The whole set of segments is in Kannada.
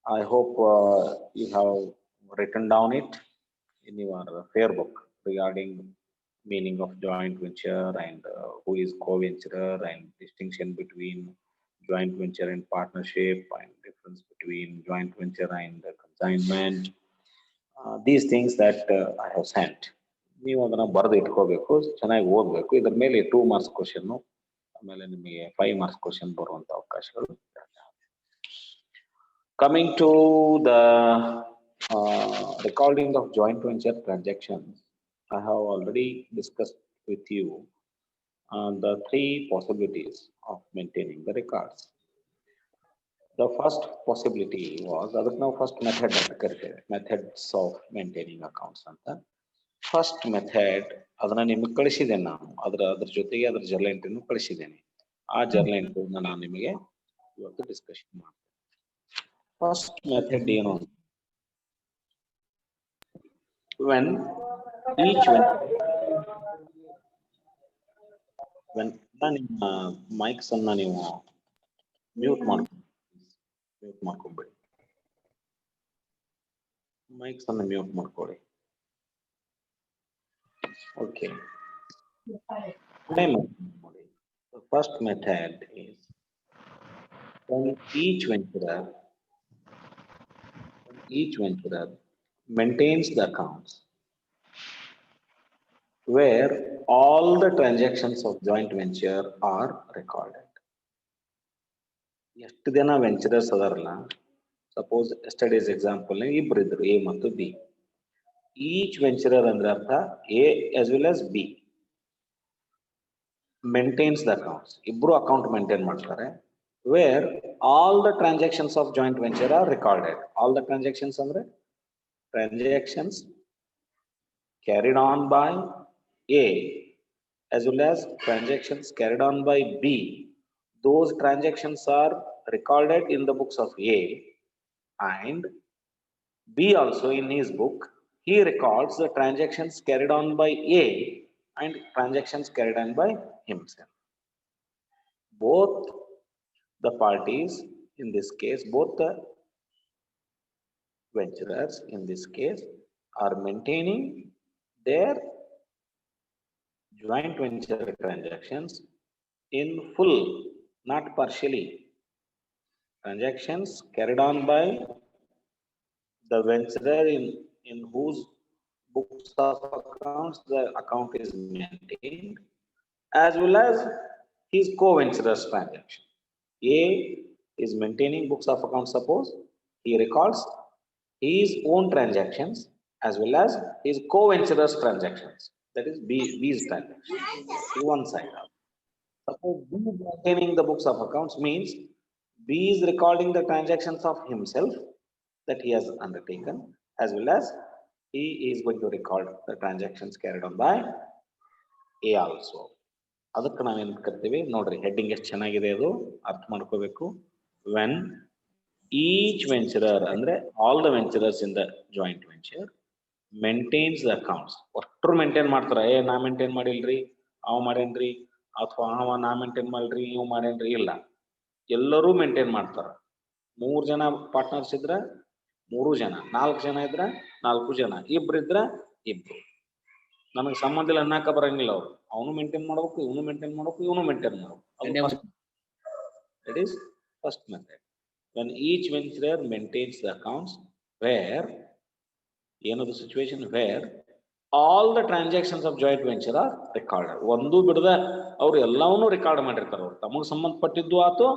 I hope you have written down it in your fair book regarding meaning of joint venture and who is co-venturer and distinction between joint venture and partnership and difference between joint venture and consignment. These things that I have sent. ನೀವು ಅದನ್ನ ಬರೆದು ಇಟ್ಕೋಬೇಕು, ಚೆನ್ನಾಗಿ ಓದಬೇಕು. ಇದ್ರ ಮೇಲೆ 2 ಮಾರ್ಕ್ಸ್ ಕ್ವಶನ್, ಆಮೇಲೆ ನಿಮಗೆ 5 ಮಾರ್ಕ್ಸ್ ಕ್ವಶನ್ ಬರುವಂತ ಅವಕಾಶಗಳು. Coming to the recording of joint venture transactions, I have already discussed with you the 3 possibilities of maintaining the records. The first possibility was ಅದಕ್ಕೆ ನಾವು ಫಸ್ಟ್ ಮೆಥಡ್ ಅಂತ ಕರಿತೇವೆ, ಮೆಥಡ್ಸ್ ಆಫ್ ಮೇಂಟೈನಿಂಗ್ ಅಕೌಂಟ್ಸ್ ಅಂತ. ಫಸ್ಟ್ ಮೆಥಡ್ ಅದನ್ನ ನಿಮಗೆ ಕಳಿಸಿದ್ದೇನೆ ನಾನು, ಅದ್ರ ಜೊತೆಗೆ ಅದ್ರ ಜರ್ನಲ್ ಎಂಟ್ರಿನೂ ಕಳಿಸಿದ್ದೇನೆ. ಆ ಜರ್ನಲ್ ಎಂಟ್ರಿನ ನಾನು ನಿಮಗೆ ಇವತ್ತು ಡಿಸ್ಕಷನ್ ಮಾಡ್ತೇನೆ. ಫಸ್ಟ್ ಮೆಥಡ್ ಏನು, when each ನಿಮ್ಮ ಮೈಕ್ಸ್ ಅನ್ನ ನೀವು ಮ್ಯೂಟ್ ಮಾಡ್ಕೊಬೇಡಿ, ಮೈಕ್ಸ್ ಅನ್ನ ಮ್ಯೂಟ್ ಮಾಡ್ಕೊಳ್ಳಿ. Okay, the first method is when each venturer maintains the accounts where all the transactions of joint venture are recorded. ಎಷ್ಟು ಜನ ವೆಂಚರರ್ಸ್ ಅದಾರಲ್ಲ, ಸಪೋಸ್ ಎಸ್ಟರ್ಡೇಸ್ ಎಕ್ಸಾಂಪಲ್ ಇಬ್ರು ಇದ್ರು, ಎ ಮತ್ತು ಬಿ. ಈಚ್ ವೆಂಚರರ್ ಅಂದ್ರೆ ಅರ್ಥ A as well as B maintains the accounts, ಇಬ್ರು ಅಕೌಂಟ್ ಮೇಂಟೈನ್ ಮಾಡ್ತಾರೆ. where all the transactions of joint venture are recorded. all the transactions ಅಂದ್ರೆ transactions carried on by A as well as transactions carried on by B. Those transactions are recorded in the books of A, and B also in his book he records the transactions carried on by A and transactions carried on by himself. Both the parties in this case, both the venturers in this case are maintaining their joint venture transactions in full, not partially. Transactions carried on by the venturer in whose books of accounts the account is maintained, as well as his co-venturer's transaction. A is maintaining books of accounts. Suppose he records his own transactions as well as his co-venturer's transactions. That is B's transaction. One side. Suppose B is maintaining the books of accounts means B is recording the transactions of himself that he has undertaken, as well as he is going to record the transactions carried on by A also. ಅದಕ್ಕೆ ನಾವೇನು ಕರಿತೀವಿ ನೋಡ್ರಿ, ಹೆಡ್ಡಿಂಗ್ ಎಷ್ಟು ಚೆನ್ನಾಗಿದೆ, ಅದು ಅರ್ಥ ಮಾಡ್ಕೋಬೇಕು. ವೆನ್ ಈಚ್ ವೆಂಚರರ್ ಅಂದ್ರೆ all the venturers in the joint venture maintains the accounts. ಒಟ್ಟರು ಮೇಂಟೈನ್ ಮಾಡ್ತಾರ, ನಾ ಮೇಂಟೈನ್ ಮಾಡಿಲ್ರಿ, ಅವ ಮಾಡೇನ್ರಿ, ಅಥವಾ ಅವ ನಾ ಮೇಂಟೈನ್ ಮಾಡಿಲ್ರಿ, ಇವ್ ಮಾಡೇನ್ರಿ, ಇಲ್ಲ, ಎಲ್ಲರೂ ಮೇಂಟೈನ್ ಮಾಡ್ತಾರ. 3 ಜನ ಪಾರ್ಟ್ನರ್ಸ್ ಇದ್ರ 3 ಜನ, 4 ಜನ ಇದ್ರ 4 ಜನ, ಇಬ್ರು ಇದ್ರ ಇಬ್ರು. ನನಗೆ ಸಂಬಂಧ ಇಲ್ಲ ಅನ್ನಕ ಬರಂಗಿಲ್ಲ. ಅವ್ರು ಅವನು ಮೇಂಟೈನ್ ಮಾಡ್ಬೇಕು, ಇವನು ಮೇಂಟೈನ್ ಮಾಡ್ಬೇಕು, ಇವನು ಮೇಂಟೈನ್ ಮಾಡ್ಬೇಕು. That is first method. When each venturer maintains the accounts where, the situation where all the transactions of joint venture are recorded. ಒಂದು ಬಿಡದ ಅವ್ರು ಎಲ್ಲವನ್ನೂ ರೆಕಾರ್ಡ್ ಮಾಡಿರ್ತಾರೆ. ಅವ್ರು ತಮಗೆ ಸಂಬಂಧಪಟ್ಟಿದ್ದು ಆತು,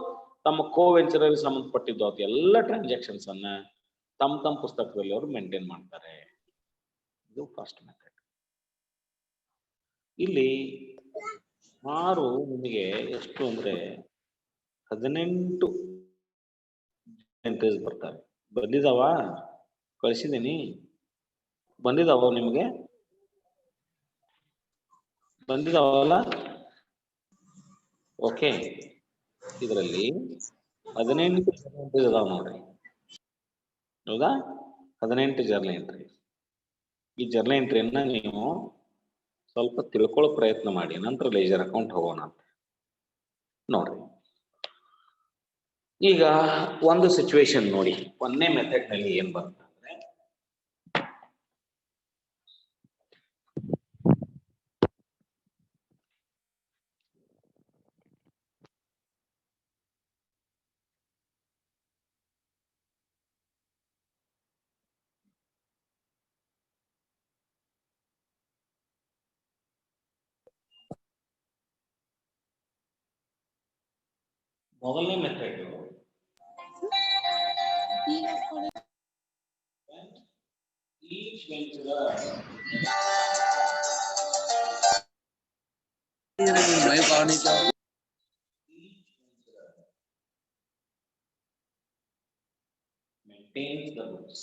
ತಮ್ಮ ಕೋ ವೆಂಚರರ್ಗೆ ಸಂಬಂಧಪಟ್ಟಿದ್ದು ಆತು, ಎಲ್ಲ ಟ್ರಾನ್ಸಾಕ್ಷನ್ಸ್ ಅನ್ನ ತಮ್ಮ ಪುಸ್ತಕದಲ್ಲಿ ಅವರು ಮೇಂಟೈನ್ ಮಾಡ್ತಾರೆ. ಇದು ಫಸ್ಟ್ ಮೆಥಡ್. ಇಲ್ಲಿ ಸುಮಾರು ನಿಮಗೆ ಎಷ್ಟು ಅಂದ್ರೆ 18 ಎಂಟ್ರೀಸ್ ಬರ್ತಾರೆ. ಬಂದಿದಾವ, ಕಳಿಸಿದ್ದೀನಿ, ಬಂದಿದಾವ ನಿಮಗೆ, ಬಂದಿದಾವಲ್ಲ? ಓಕೆ, ಇದರಲ್ಲಿ 18 ಎಂಟ್ರೀಸ್ ಅದಾವ ನೋಡ್ರಿ. ಹೌದಾ? 18 ಜರ್ನಲ್ ಎಂಟ್ರಿ. ಈ ಜರ್ನಲ್ ಎಂಟ್ರಿಯನ್ನ ನೀವು ಸ್ವಲ್ಪ ತಿಳ್ಕೊಳ್ಳೋ ಪ್ರಯತ್ನ ಮಾಡಿ, ನಂತರ ಲೇಜರ್ ಅಕೌಂಟ್ ಹೋಗೋಣ ಅಂತ ನೋಡ್ರಿ. ಈಗ ಒಂದು ಸಿಚುವೇಶನ್ ನೋಡಿ, ಒಂದನೇ ಮೆಥಡ್ ನಲ್ಲಿ ಏನ್ ಬರುತ್ತೆ ಅಂದ್ರೆ ಮೊದಲನೇ method each venturer maintains the books.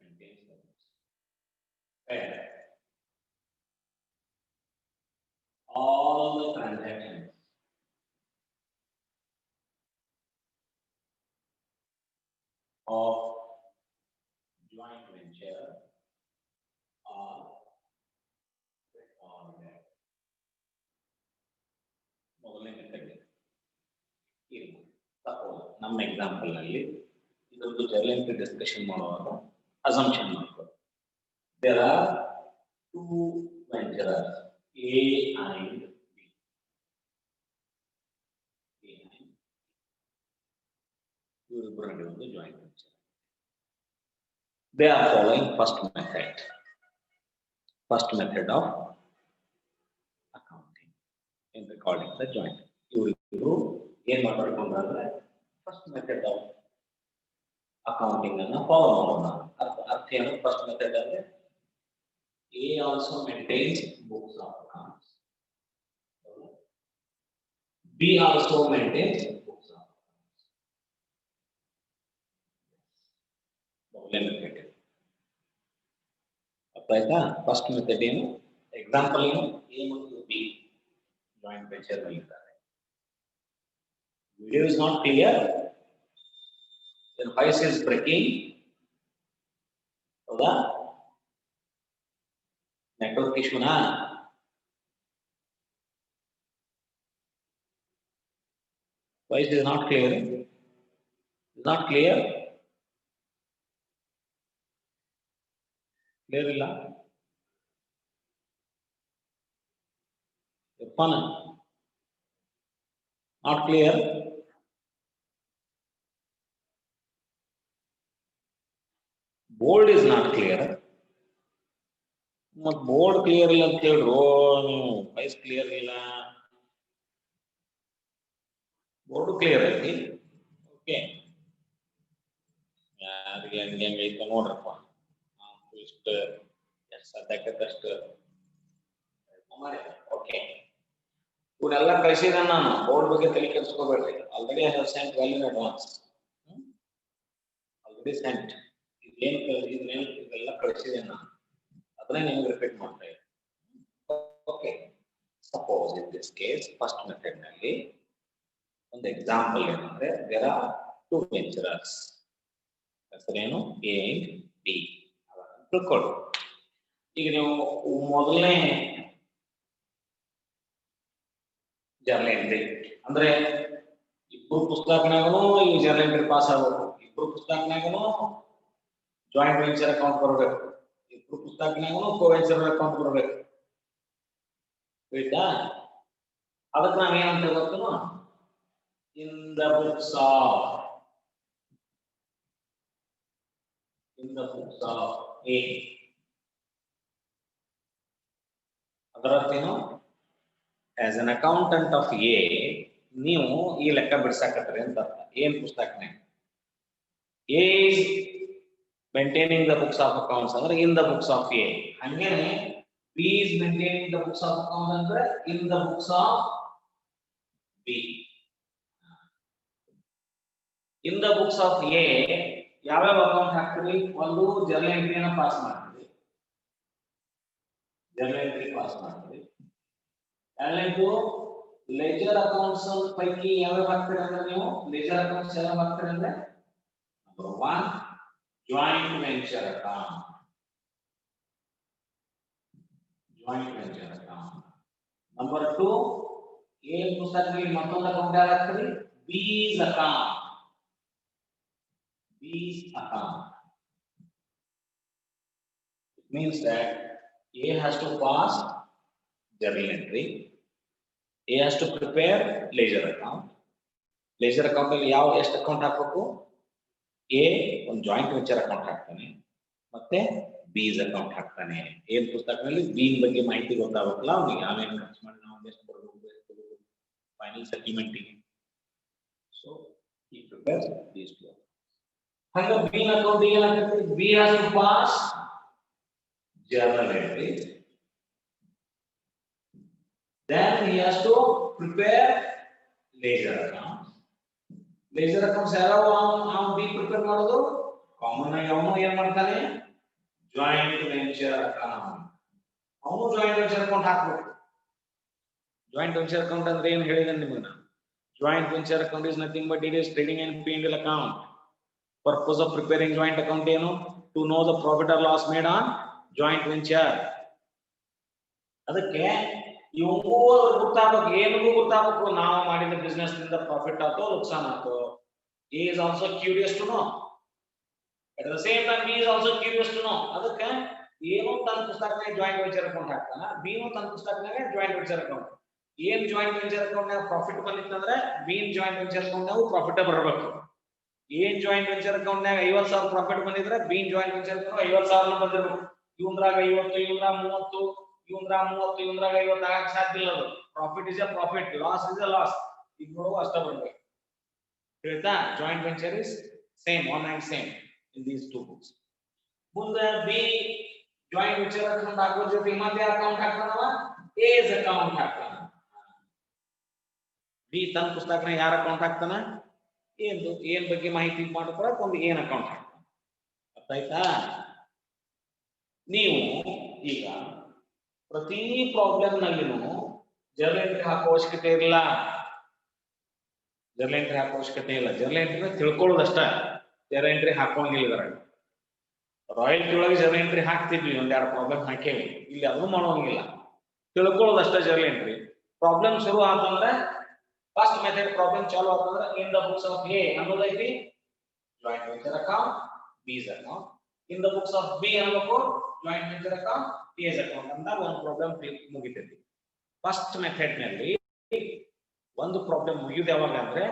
Maintains the books. And all the transactions of joint venture are recorded. ಮೊದಲನೇ ಮೆಥಡ್ ಇದು. ಸಪೋಸ್ ನಮ್ಮ ಎಕ್ಸಾಂಪಲ್ ನಲ್ಲಿ ಇದೊಂದು ಜರ್ನಲ್ ಎಂಟ್ರಿ ಡಿಸ್ಕಷನ್ ಮಾಡುವಾಗ ಅಸಂಪ್ಷನ್ ಮಾಡ್ಕೊಳ್ಳಿ. There are two venturers A and B. ಇವರಿಬ್ಬರ ನಡುವೆ ಒಂದು joint venture. They are following first method of accounting in recording the joint. ಇವರು ಏನ್ ಮಾಡ್ಕೊಂಡ್ರೆ ಫಸ್ಟ್ ಮೆಥಡ್ ಆಫ್ ಅಕೌಂಟಿಂಗ್ ಅನ್ನ ಫಾಲೋ ಮಾಡೋಣ. ಅರ್ಥ ಏನು? ಫಸ್ಟ್ ಮೆಥಡ್ ಅಂದ್ರೆ A also maintains books of accounts. B also maintains books of accounts. ಮೊದಲನೇ ಮೆಥಡ್ ಅರ್ಥ ಆಯ್ತಾ? ಫಸ್ಟ್ ಮೆಥಡ್ ಏನು? ಎಕ್ಸಾಂಪಲ್ ಏನು? A ಮತ್ತು B ಜಾಯಿಂಟ್ ವೆಂಚರ್ ನಲ್ಲಿದ್ದಾರೆ. Video is not clear. Your voice is breaking. ಹೌದಾ? ನೆಟ್ವರ್ಕ್ ಇಶ್ಯೂನಾ? Voice is not clear. Is not clear? Clear ಇಲ್ಲ? Your phone not clear? Board is not clear. ಮತ್ ಬೋರ್ಡ್ ಕ್ಲಿಯರ್ ಇಲ್ಲ ಅಂತ ಹೇಳ್ರು, ನೀವು ವಾಯ್ಸ್ ಕ್ಲಿಯರ್ ಇಲ್ಲ. ಬೋರ್ಡ್ ಕ್ಲಿಯರ್ ಐತಿ. ಓಕೆ, ಯಾರಿಗೆ ಹಂಗೆ ಐತ ನೋಡ್ರಪ್ಪ. ಇಷ್ಟು ಸದ್ಯಕ್ಕಷ್ಟು ಓಕೆ. ಇವನ್ನೆಲ್ಲ ಕಳಿಸಿದ ನಾನು. ಬೋರ್ಡ್ ಬಗ್ಗೆ ತಲೆ ಕೆಡಿಸ್ಕೋಬೇಡ್ರಿ. Already I have sent value advance. Already sent. ಇದೆಲ್ಲ ಕಳಿಸಿದೆ ನಾನು. ಅದನ್ನೇ ನಿಮ್ಗೆ ರಿಪೀಟ್ ಮಾಡ್ತಾ ಇದ್ದೀನಿ. Okay, suppose in this case first method ನಲ್ಲಿ ಒಂದು ಎಕ್ಸಾಂಪಲ್ ಏನಂದ್ರೆ ದೇರ್ ಆರ್ ಟೂ ವೆಂಚರರ್ಸ್. ಹೆಸರೇನು? A and B ತಿಳ್ಕೊಳ್ಳಿ. ಈಗ ನೀವು ಮೊದಲನೇ ಜರ್ನಲ್ ಎಂಟ್ರಿ ಅಂದ್ರೆ ಇಬ್ರು ಪುಸ್ತಕನಾಗನು ಈ ಜರ್ನಲ್ ಎಂಟ್ರಿ ಪಾಸ್ ಆಗಬೇಕು. ಇಬ್ರು ಪುಸ್ತಕನಾಗನು ಜಾಯಿಂಟ್ ವೆಂಚರ್ ಅಕೌಂಟ್ ಬರಬೇಕು. ಇಬ್ರು ಪುಸ್ತಕನಾಗನು ಕೋ ವೆಂಚರ್ ಅಕೌಂಟ್ ಬರಬೇಕು. ಆಯ್ತಾ? ಅದಕ್ಕೆ ನಾವೇನಂತ ಗೊತ್ತೇನು? ಇನ್ ದ ಬುಕ್ಸ್ ಆಫ್ A. ಅದರ ಅರ್ಥ ಏನು? As an accountant of A ನೀವು ಈ ಲೆಕ್ಕ ಬಿಡಿಸಾಕತ್ತೀರಿ ಅಂತ ಅರ್ಥ. ಏನ್ ಪುಸ್ತಕನೇ A is maintaining the books of accounts ಅಂದ್ರೆ in the books of A. ಹಂಗೇನೆ B is maintaining the books of accounts ಅಂದ್ರೆ in the books of B. In the books of A ಯಾವ್ಯಾವ ಅಕೌಂಟ್ ಹಾಕ್ತೀರಿ? ಒಂದು ಜರ್ನಲ್ ಎಂಟ್ರಿನ ಪಾಸ್ ಮಾಡ್ತೀರಿ. ಜರ್ನಲ್ ಎಂಟ್ರಿ ಪಾಸ್ ಮಾಡ್ತೀರಿ. ಎರಡನೇದು ಲೆಜರ್ ಅಕೌಂಟ್ಸ್ ಪೈಕಿ ಯಾವ್ಯಾವ ಹಾಕ್ತೀರಿ ಅಂದ್ರೆ ನೀವು ಲೆಜರ್ ಅಕೌಂಟ್ಸ್ ಯಾವ ಹಾಕ್ತೀರಿ ಅಂದ್ರೆ number 1 joint venture account. Joint venture account. Number 2 ಏನ್ ಪುಸ್ತಕದಲ್ಲಿ ಮತ್ತೊಂದು account ಯಾರಾಗ್ತದೆ? B's account. B's account. It means that A has to pass journal entry. A has to prepare ledger account. ledger account ಅಲ್ಲಿ ಯಾವ ಎಷ್ಟು ಅಕೌಂಟ್ ಹಾಕಬೇಕು? A ಒಂದು ಜಾಯಿಂಟ್ ವೆಂಚರ್ ಅಕೌಂಟ್ ಹಾಕ್ತಾನೆ, ಮತ್ತೆ B's ಅಕೌಂಟ್ ಹಾಕ್ತಾನೆ. ಏನ್ ಪುಸ್ತಕದಲ್ಲಿ B ಬಗ್ಗೆ ಮಾಹಿತಿ ಗೊತ್ತಾಗಬೇಕಲ್ಲ ಅವನಿಗೆ, ಆಮೇಲೆ ಖರ್ಚು ಮಾಡಿ ನಾವು ಎಷ್ಟು ಕೊಡಬೇಕು, ಫೈನಲ್ ಸೆಟಲ್ಮೆಂಟ್ ಗೆ. So he prepares these two. ಹಂಗ B ಅಕೌಂಟ್ ಏನಾಗುತ್ತೆ? B has to pass journal entry. Then he has to prepare ledger account. ledger accounts ಯಾರು ನಾವು B ಪ್ರಿಪೇರ್ ಮಾಡೋದು? ಕಾಮನ್ ಆಗಿ ಅವನು ಏನ್ ಮಾಡ್ತಾನೆ? Joint venture account. ಅವನು ಜಾಯಿಂಟ್ ವೆಂಚರ್ ಅಕೌಂಟ್ ಹಾಕಬೇಕು. ಜಾಯಿಂಟ್ ವೆಂಚರ್ ಅಕೌಂಟ್ ಅಂದ್ರೆ ಏನು ಹೇಳಿದೆ ನಿಮಗೆ ನಾನು? Joint venture account is nothing but it is trading and P&L account. Purpose of preparing joint account ಏನು? To know the profit or loss made on joint venture. ಅದಕ್ಕೆ ಇವು ಗೊತ್ತಾಗಬೇಕು, ಏನಿಗೂ ಗೊತ್ತಾಗಬೇಕು, ನಾವು ಮಾಡಿದ ಬಿಸ್ನೆಸ್ ನಿಂದ ಪ್ರಾಫಿಟ್ ಆತೋ ನುಕ್ಸಾನ್ ಆತೋ. A is also curious to know. At the same time B is also curious to know. ಅದಕ್ಕೆ ಏನು ತನ್ನ ಪುಸ್ತಕನಾಗ ಜಾಯಿಂಟ್ ವೆಂಚರ್ ಅಕೌಂಟ್ ಹಾಕ್ತಾನ, B ನು ತನ್ನ ಪುಸ್ತಕನಾಗ ಜಾಯಿಂಟ್ ವೆಂಚರ್ ಅಕೌಂಟ್. ಏನ್ ಜಾಯಿಂಟ್ ವೆಂಚರ್ ಅಕೌಂಟ್ ನಾಗ ಪ್ರಾಫಿಟ್ ಬಂದಿತ್ತಂದ್ರೆ B ಜಾಯಿಂಟ್ ವೆಂಚರ್ ಅಕೌಂಟ್ ನಾಗ ಪ್ರಾಫಿಟ್ ಬರಬೇಕು. ಏನ್ ಜಾಯಿಂಟ್ ವೆಂಚರ್ ಅಕೌಂಟ್ ನಾಗ 50,000 ಪ್ರಾಫಿಟ್ ಬಂದಿದ್ರೆ B ಜಾಯಿಂಟ್ ವೆಂಚರ್ ಅಕೌಂಟ್ 50,000 ಬಂದಿರಬೇಕು. ಇವಂದ್ರಾಗ 50, ಇವಂದ್ರಾಗ 30, ಇವಂದ್ರಾಗ 30, ಇವಂದ್ರಾಗ 50 ಆಗಕ್ಕೆ ಸಾಧ್ಯ ಇಲ್ಲ. ಅದು profit is A profit, loss is A loss. ಇಬ್ಬರು ಅಷ್ಟ ಬರಬೇಕು. ಹೇಳ್ತಾ joint venture is same, one and same in these two books. ಮುಂದೆ B ಜಾಯಿಂಟ್ ವೆಂಚರ್ ಅಕೌಂಟ್ ಹಾಕೋ ಜೊತೆ ಮತ್ತೆ ಅಕೌಂಟ್ ಹಾಕ್ತಾನವ? A's ಅಕೌಂಟ್ ಹಾಕ್ತಾನ. B ತನ್ನ ಪುಸ್ತಕನಾಗ ಯಾರ ಅಕೌಂಟ್ ಹಾಕ್ತಾನ? ಏನ್ ಬಗ್ಗೆ ಮಾಹಿತಿ ಮಾಡ್ತಾರ ಒಂದು ಏನ್ ಅಕೌಂಟ್ ಹಾಕ್ತಾನ. ಅರ್ಥ ಆಯ್ತಾ? ನೀವು ಈಗ ಪ್ರತಿ ಪ್ರಾಬ್ಲಮ್ ನಲ್ಲಿನೂ ಜರ್ನಲ್ ಎಂಟ್ರಿ ಹಾಕೋ ಅವಶ್ಯಕತೆ ಇಲ್ಲ. ಜರ್ನಲ್ ಎಂಟ್ರಿ ಹಾಕೋ ಅವಶ್ಯಕತೆ ಇಲ್ಲ. ಜರ್ನಲ್ ಎಂಟ್ರಿ ತಿಳ್ಕೊಳ್ಳೋದಷ್ಟ, ಜರ್ನಲ್ ಎಂಟ್ರಿ ಹಾಕೋಂಗಿಲ್ಲ. ಇದ್ರಾಗ ರಾಯಲ್ಟಿ ಒಳಗೆ ಜರ್ನಲ್ ಎಂಟ್ರಿ ಹಾಕ್ತಿದ್ವಿ, ಒಂದೆರಡು ಪ್ರಾಬ್ಲಮ್ ಹಾಕೇವಿ. ಇಲ್ಲಿ ಅದನ್ನು ಮಾಡೋಂಗಿಲ್ಲ, ತಿಳ್ಕೊಳ್ಳೋದಷ್ಟ ಜರ್ನಲ್ ಎಂಟ್ರಿ. ಪ್ರಾಬ್ಲಮ್ ಶುರು ಆತಂದ್ರೆ ಫಸ್ಟ್ ಮೆಥಡ್ ಪ್ರಾಬ್ಲಮ್ ಚಾಲು ಆತಂದ್ರೆ in the books of A ಅನ್ನೋದೈತಿ joint venture account, B's account. In the books of B ಅನ್ನಬೇಕು joint venture account, A's account ಅಂದಾಗ ಒಂದು ಪ್ರಾಬ್ಲಮ್ ಮುಗಿತೈತಿ. ಫಸ್ಟ್ ಮೆಥಡ್ ನಲ್ಲಿ ಒಂದು ಪ್ರಾಬ್ಲಮ್ ಮುಗಿಯೋದು ಯಾವಾಗ ಅಂದ್ರೆ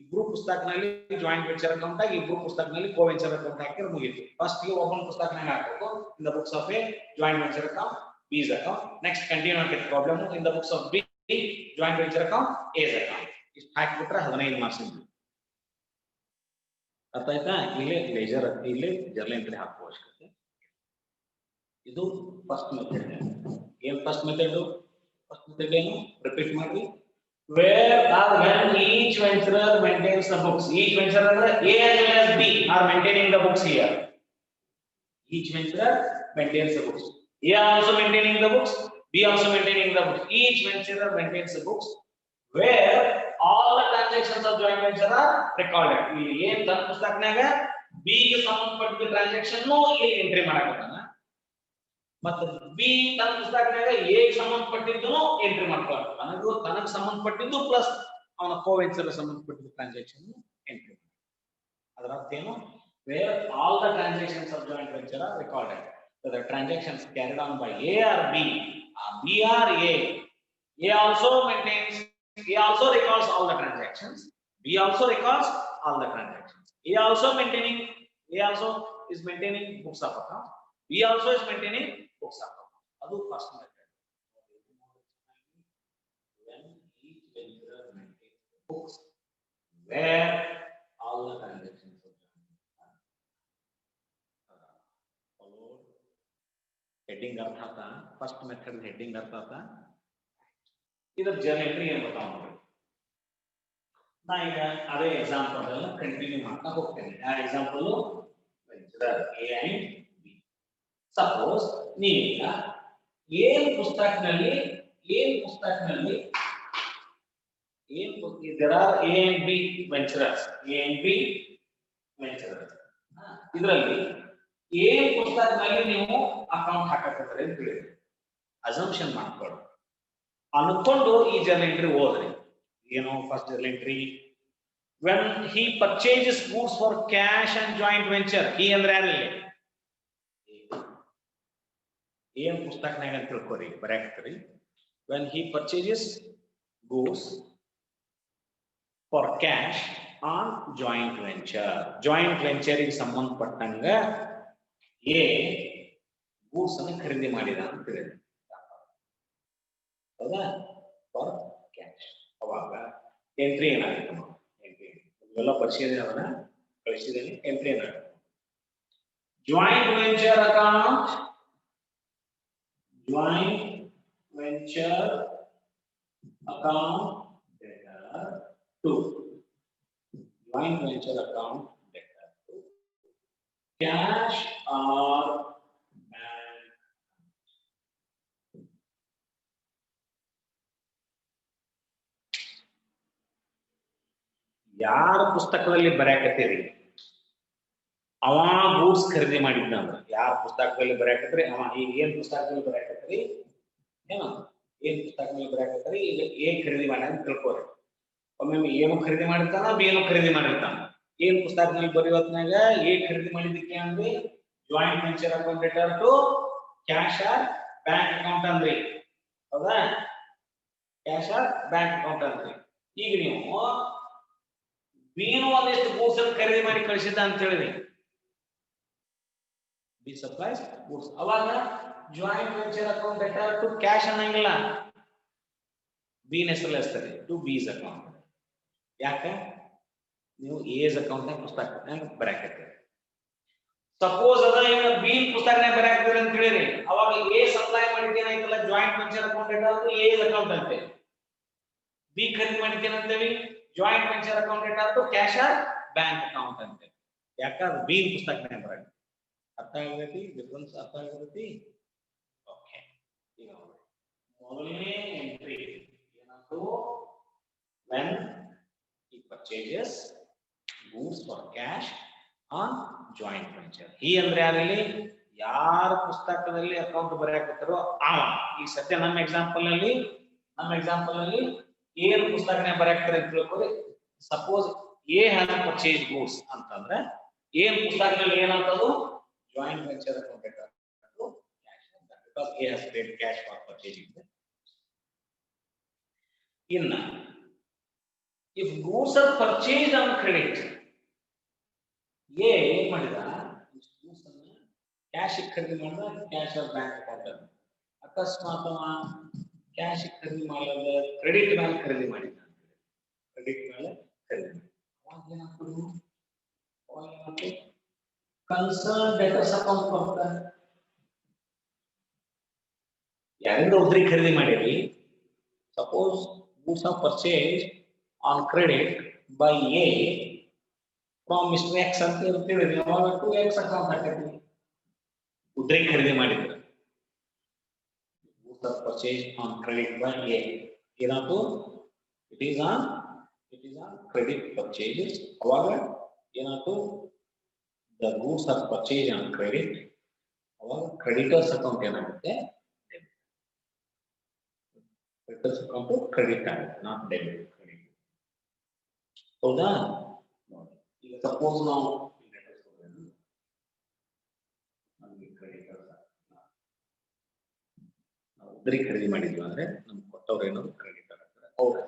ಇಬ್ರು ಪುಸ್ತಕನಲ್ಲಿ ಜಾಯಿಂಟ್ ವೆಂಚರ್ ಅಕೌಂಟ್ ಆಗಿ ಇಬ್ರು ಪುಸ್ತಕನಲ್ಲಿ ಕೋ ವೆಂಚರ್ ಅಕೌಂಟ್ ಹಾಕಿದ್ರೆ ಮುಗಿತು. ಫಸ್ಟ್ ಗೆ ಒಬ್ಬನ ಪುಸ್ತಕನಾಗ ಹಾಕಬೇಕು in the books of A joint venture account, B's account. Next continue ಆಗ್ತೈತೆ problem in the books of B joint venture account, A's account. ಇಷ್ಟು ಹಾಕಿಬಿಟ್ರೆ 15 ಮಾರ್ಕ್ಸ್ ಇದ್ವಿ. ಅರ್ಥ ಆಯ್ತಾ? ಇಲ್ಲಿ ಲೆಜರ್, ಇಲ್ಲಿ ಜರ್ನಲ್ ಎಂಟ್ರಿ ಹಾಕುವ ಅವಶ್ಯಕತೆ. ಇದು ಫಸ್ಟ್ ಮೆಥಡ್. ಏನ್ ಫಸ್ಟ್ ಮೆಥಡ್? ಫಸ್ಟ್ ಮೆಥಡ್ ಏನು? ರಿಪೀಟ್ ಮಾಡಿ. Where or when each venturer maintains the books. Each venturer A as well as B are maintaining the books here. Each venturer maintains the books. A also maintaining the books, B also maintaining the books. Each venturer maintains the books where all the transactions of joint venture are recorded. ಇಲ್ಲಿ ಏನ್ ತನ್ನ ಪುಸ್ತಕನಾಗ B ಗೆ ಸಂಬಂಧಪಟ್ಟ ಟ್ರಾನ್ಸಾಕ್ಷನ್ ಇಲ್ಲಿ ಎಂಟ್ರಿ ಮಾಡಕತ್ತಾನ, ಮತ್ತೆ B ತನ್ನ ಪುಸ್ತಕನಾಗ A ಗೆ ಸಂಬಂಧಪಟ್ಟಿದ್ದನು ಎಂಟ್ರಿ ಮಾಡ್ಕೊಳ್ಳೋದು. ತನಗೆ ಸಂಬಂಧಪಟ್ಟಿದ್ದು ಪ್ಲಸ್ ಅವನ ಕೋ ವೆಂಚರ್ ಸಂಬಂಧಪಟ್ಟಿದ್ದ ಟ್ರಾನ್ಸಾಕ್ಷನ್ ಎಂಟ್ರಿ. ಅದರ ಅರ್ಥ ಏನು? where all the transactions of joint venture are recorded. So the transactions carried on by A or B or A. A also maintains, A also records all the transactions, B also records all the transactions. A also is maintaining books of account, B also is maintaining books of account. Adu first method. When each venturer maintains the books where all the transactions followed. Heading अर्थ आता, फर्स्ट मेथड हेडिंग अर्थ आता. इधर जर्नल एंट्री ಏನು बताऊंगा ನಾ ಈಗ ಅದೇ ಎಕ್ಸಾಂಪಲ್ ಎಲ್ಲ ಕಂಟಿನ್ಯೂ ಮಾಡ್ತಾ ಹೋಗ್ತೇನೆ. ಆ example venture A and B. Suppose ನೀವೀಗ ಏನ್ ಪುಸ್ತಕದಲ್ಲಿ there are A and B venturers, ಇದರಲ್ಲಿ ಏನ್ ಪುಸ್ತಕದಲ್ಲಿ ನೀವು ಅಕೌಂಟ್ ಹಾಕಕತ್ತೀರಿ ಅಂತ ಹೇಳಿ ಅಸಂಪ್ಷನ್ ಮಾಡ್ಕೊಳ್ಳಿ. ಅನ್ಕೊಂಡು ಈ ಜರ್ನಲ್ ಎಂಟ್ರಿ ಓದ್ರಿ. ಏನು first journal entry, when he purchases goods for cash and joint venture, he ಅಂದ್ರೆ ಯಾರಲ್ಲಿ ಏನ್ ಪುಸ್ತಕನಾಗ ಅಂತ ತಿಳ್ಕೊರಿ, ಬರೆಯಾಕತ್ರಿ. when he purchases goods for cash on joint venture, joint venture ಗೆ ಸಂಬಂಧಪಟ್ಟಂಗ ಎ ಗೂಡ್ಸ್ ಅನ್ನು ಖರೀದಿ ಮಾಡಿದ ಅಂತ ಹೇಳಿದ್ರು. ಹೌದಾ? For cash. ಅವಾಗ ಎಂಟ್ರಿ ಏನಾಗುತ್ತೆ? ಎಂಟ್ರಿ ಇವೆಲ್ಲ ಪರಿಶೀಲನೆ ಅವನ್ನ ಕಳಿಸಿದಲ್ಲಿ ಎಂಟ್ರಿ ಏನಾಗುತ್ತೆ? Joint venture account, joint venture account to joint venture account debtor to cash or bank. ಯಾರ ಪುಸ್ತಕದಲ್ಲಿ ಬರೆಯಕತ್ತೀರಿ ಅವ ಗೂಡ್ಸ್ ಖರೀದಿ ಮಾಡಿದ್ನ ಅಂದ್ರ, ಯಾರ ಪುಸ್ತಕದಲ್ಲಿ ಬರೆಯಕತ್ತೀರಿ ಅವ. ಈಗ ಏನ್ ಪುಸ್ತಕದಲ್ಲಿ ಬರೆಯಕತ್ತೀರಿ, ಏನ್ ಪುಸ್ತಕದಲ್ಲಿ ಬರೆಯಕತ್ತೀರಿ, ಈಗ ಏನ್ ಖರೀದಿ ಮಾಡಿ ಅಂತ ತಿಳ್ಕೊರಿ. ಒಮ್ಮೆ ಏನು ಖರೀದಿ ಮಾಡಿರ್ತಾನ, ಬಿ ಏನು ಖರೀದಿ ಮಾಡಿರ್ತಾನ. ಏನ್ ಪುಸ್ತಕದಲ್ಲಿ ಬರೆಯೋತ್ನಾಗ ಎ ಖರೀದಿ ಮಾಡಿದ್ದಕ್ಕೆ ಅಂದ್ರೆ joint venture account debtor to cash or bank account ಅಂದ್ರಿ. ಹೌದಾ? ಕ್ಯಾಶ್ ಆರ್ ಬ್ಯಾಂಕ್ ಅಕೌಂಟ್ ಅಂದ್ರಿ. ಈಗ ನೀವು ಬಿನು ಒಂದಿಷ್ಟು ಗೂಡ್ಸ್ ಅನ್ನು ಖರೀದಿ ಮಾಡಿ ಕಳಿಸಿದ್ದ ಅಂತ ಹೇಳಿದ್ರಿ, ಬಿ ಸಪ್ಲೈಸ್ ಗೂಡ್ಸ್. ಅವಾಗ joint venture account debtor to cash ಅನ್ನಂಗಿಲ್ಲ, ಬಿ ಹೆಸರಲ್ಲಿ ಹಚ್ತಾರೆ ಟು ಬೀಸ್ ಅಕೌಂಟ್. ಯಾಕೆ? ನೀವು ಎಸ್ ಅಕೌಂಟ್ ಪುಸ್ತಕ ಬರೆಯಕತ್ತೀರಿ. ಸಪೋಸ್ ಅದ ಏನು ಬಿ ಪುಸ್ತಕನಾಗ ಬರೆಯಕತ್ತೀರಿ ಅಂತ ಹೇಳಿರಿ, ಅವಾಗ ಎ ಸಪ್ಲೈ ಮಾಡಿದ್ದೇನಾಯ್ತಲ್ಲ joint venture account debtor to A's account ಅಂತೆ. ಬಿ ಖರೀದಿ ಮಾಡಿದ್ದೇನಂತೇಳಿ joint venture account debtor to cash or bank account ಅಂತೆ. ಯಾಕಂದ್ರೆ ಬಿ ಪುಸ್ತಕನಾಗ ಬರೆಯ. ಅರ್ಥ ಆಗತೈತಿ? ಡಿಫರೆನ್ಸ್ ಅರ್ಥ ಆಗತೈತಿ? ಓಕೆ. ಈಗ ಮೊದಲನೇ ಎಂಟ್ರಿ ಏನಾಯ್ತು? when he purchases goods for cash on joint venture. he ಅಂದ್ರೆ ಯಾರಲ್ಲಿ? ಯಾರ ಪುಸ್ತಕದಲ್ಲಿ ಅಕೌಂಟ್ ಬರೆಯಕತ್ತಾರೋ ಅವ. ಈ ಸದ್ಯ ನಮ್ಮ ಎಕ್ಸಾಂಪಲ್ ಅಲ್ಲಿ ಏನ್ ಪುಸ್ತಕನೇ ಬರೆಯಕತ್ತಾರೆ ಅಂತ ತಿಳ್ಕೊಳ್ಳಿ. Suppose A has purchase goods ಅಂತಂದ್ರೆ ಏನ್ ಪುಸ್ತಕದಲ್ಲಿ ಏನಂತದು? ಜಾಯಿಂಟ್ ವೆಂಚರ್ ಅಕೌಂಟ್ ಕ್ಯಾಶ್ ಅಂತ, because A has paid cash for purchasing. ಇನ್ನ if goods are purchased on credit, ಏನ್ ಮಾಡಿದ? ಗೂಡ್ಸ್ ಅನ್ನು ಕ್ಯಾಶ್ ಖರೀದಿ ಮಾಡಿದ, ಕ್ಯಾಶ್ ಆರ್ ಬ್ಯಾಂಕ್ ಅಕೌಂಟ್. ಅಕಸ್ಮಾತ್ ಕ್ಯಾಶ್ ಖರೀದಿ ಮಾಡಲ್ಲ, ಕ್ರೆಡಿಟ್ ಮೇಲೆ ಖರೀದಿ ಮಾಡಿದ, ಕ್ರೆಡಿಟ್ ಮೇಲೆ ಖರೀದಿ. ಅವಾಗ ಏನಾಗ್ತದೆ? ಕನ್ಸರ್ನ್ ಡೆಟರ್ಸ್ ಅಕೌಂಟ್ ಬರ್ತಾರೆ. ಯಾರಿಂದ ಉದ್ರಿ ಖರೀದಿ ಮಾಡಿರಿ? Suppose goods are purchased on credit by A from Mr. X ಅಂತ ಇರ್ತೀವಿ, ಅವಾಗ 2x ಅಕೌಂಟ್ ಹಾಕತ್ತೀವಿ. ಉದ್ರಿ ಖರೀದಿ ಮಾಡಿದ್ರೆ goods are purchased on credit by A. ಏನಾಯ್ತು? it is on credit purchases. ಅವಾಗ ಏನಾಯ್ತು? the goods are purchased on credit. ಅವಾಗ creditors ಅಕೌಂಟ್ ಏನಾಗುತ್ತೆ? creditors ಅಕೌಂಟ್ ಕ್ರೆಡಿಟ್ ಆಗುತ್ತೆ, ನಾಟ್ ಡೆಬಿಟ್. ಹೌದಾ? ಈಗ ಸಪೋಸ್ ನಾವು ಉದ್ರಿ ಖರೀದಿ ಮಾಡಿದ್ವಿ ಅಂದ್ರೆ ನಮ್ಗೆ ಕೊಟ್ಟವ್ರು ಏನಾದ್ರು ಕ್ರೆಡಿಟ್ ಆಗುತ್ತೆ. ಅವ್ರು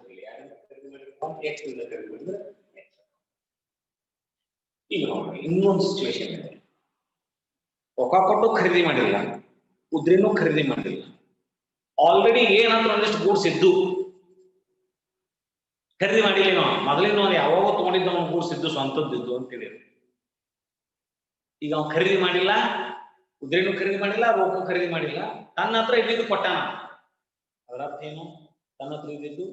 ಈಗ ನೋಡಿ ಇನ್ನೊಂದು ಸಿಚುವೇಶನ್ ಇದೆ. ರೊಕ್ಕ ಕೊಟ್ಟು ಖರೀದಿ ಮಾಡಿಲ್ಲ, ಉದ್ರಿನೂ ಖರೀದಿ ಮಾಡಿಲ್ಲ, ಆಲ್ರೆಡಿ ಏನಂದ್ರೆ ಒಂದಿಷ್ಟು ಗೂಡ್ಸ್ ಇದ್ದು ಖರೀದಿ ಮಾಡಿಲ್ಲ. ನಾವು ಮೊದಲಿನ ಒಂದು ಯಾವಾಗ ತಗೊಂಡಿದ್ದ ಗೂಡ್ಸ್ ಇದ್ದು, ಸ್ವಂತದ್ದು ಅಂತ ಹೇಳಿದ್ರು. ಈಗ ಅವ್ನು ಖರೀದಿ ಮಾಡಿಲ್ಲ, ಉದ್ರಿನೂ ಖರೀದಿ ಮಾಡಿಲ್ಲ, ರೊಕ್ಕ ಖರೀದಿ ಮಾಡಿಲ್ಲ, ತನ್ನ ಹತ್ರ ಇದ್ದಿದ್ದು ಕೊಟ್ಟಾನ. ಅದರ ಅರ್ಥ ಏನು? ತನ್ನ ಹತ್ರ ಇದ್ದಿದ್ದು,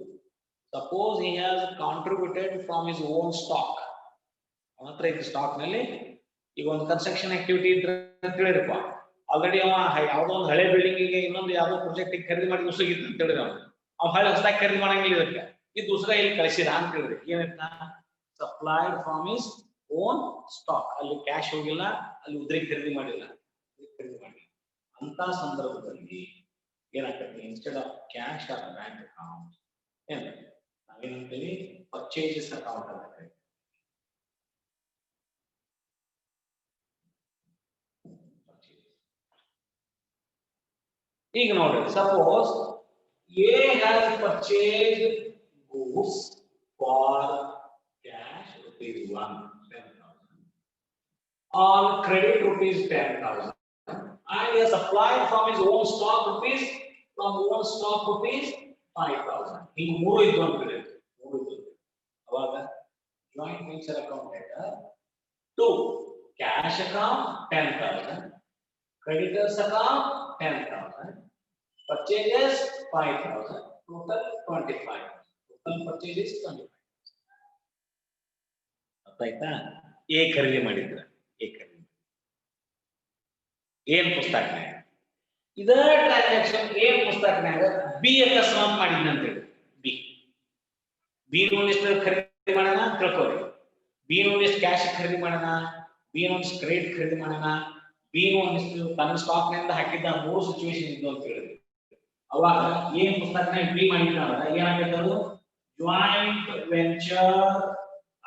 suppose he has contributed from his own stock. ಅವನ ಹತ್ರ ಇದ್ದ ಸ್ಟಾಕ್ ನಲ್ಲಿ ಈಗ ಒಂದು ಕನ್ಸ್ಟ್ರಕ್ಷನ್ ಆಕ್ಟಿವಿಟಿ ಅಂತ ಹೇಳಿರಪ್ಪ, ಆಲ್ರೆಡಿ ಅವ ಯಾವ್ದೋ ಒಂದು ಹಳೆ ಬಿಲ್ಡಿಂಗಿಗೆ ಇನ್ನೊಂದು ಯಾವ್ದೋ ಪ್ರಾಜೆಕ್ಟ್ ಖರೀದಿ ಮಾಡಿ ಉಸುಗಿತ್ತು ಅಂತ ಹೇಳಿದ್ರೆ ಅವ್ನು ಹಳೆ ಹೊಸದಾಗಿ ಖರೀದಿ ಮಾಡಂಗಿಲ್ಲ. ಇದಕ್ಕೆ ಇದು ಉಸುಗ ಇಲ್ಲಿ ಕಳಿಸಿದ ಅಂತ ಹೇಳಿದ್ರಿ. ಏನಂತ? Supplied from his own stock. ಅಲ್ಲಿ ಕ್ಯಾಶ್ ಹೋಗಿಲ್ಲ, ಅಲ್ಲಿ ಉದ್ರಿ ಖರೀದಿ ಮಾಡಿಲ್ಲ, ಅಂತ ಸಂದರ್ಭದಲ್ಲಿ ಏನಾಗ್ತದೆ instead of cash or bank account ಏನು ನಾವೇನಂತೀವಿ ಪರ್ಚೇಸಸ್ ಅಕೌಂಟ್ ಅಂತ ಕರೀತೀವಿ. ಈಗ ನೋಡ್ರಿ suppose A has purchased goods for cash ₹1 10,000 on credit ₹10,000 and he has supplied from his own stock ₹5,000. He ಮೂರು ಇದ್ದು ಅಂತಿದೆ ಅವಾಗ ಜಾಯಿಂಟ್ ವೆಂಚರ್ ಅಕೌಂಟ್ ಹೆಸರು 2 cash account 10,000 creditors account 10,000 purchases 5,000 total 25,000 total purchases 25,000 ಅರ್ಥಾಯ್ತಾ A ಖರೀದಿ ಮಾಡಿದ್ರ ಏನ್ ಪುಸ್ತಕನಾಗ ಇದ ಟ್ರಾನ್ಸಾಕ್ಷನ್ ಏನ್ ಪುಸ್ತಕನಾಗ ಬಿ ಅಕಸ್ಮಾತ್ ಮಾಡಿದ್ನಂತೇಳಿ ಬಿ ಒಂದಿಷ್ಟು ಖರೀದಿ ಮಾಡೋಣ ತಿಳ್ಕೊರಿ ಬಿ ಒಂದಿಷ್ಟು ಕ್ಯಾಶ್ ಖರೀದಿ ಮಾಡೋಣ ಬಿ ಒಂದಿಷ್ಟು ಕ್ರೆಡಿಟ್ ಖರೀದಿ ಮಾಡೋಣ ಬಿ ಒಂದಿಷ್ಟು ತನ್ನ ಸ್ಟಾಕ್ ನಿಂದ ಹಾಕಿದ್ದ ಮೂರು ಸಿಚುವೇಶನ್ ಇದ್ದು ಅಂತ ಹೇಳಿದ್ವಿ. ಅವಾಗ ಏನ್ ಪುಸ್ತಕನಾಗ ಬಿ ಮಾಡಿದ್ನಂದ್ರ ಏನಾಗೈತೆ ಅದು ಜಾಯಿಂಟ್ ವೆಂಚರ್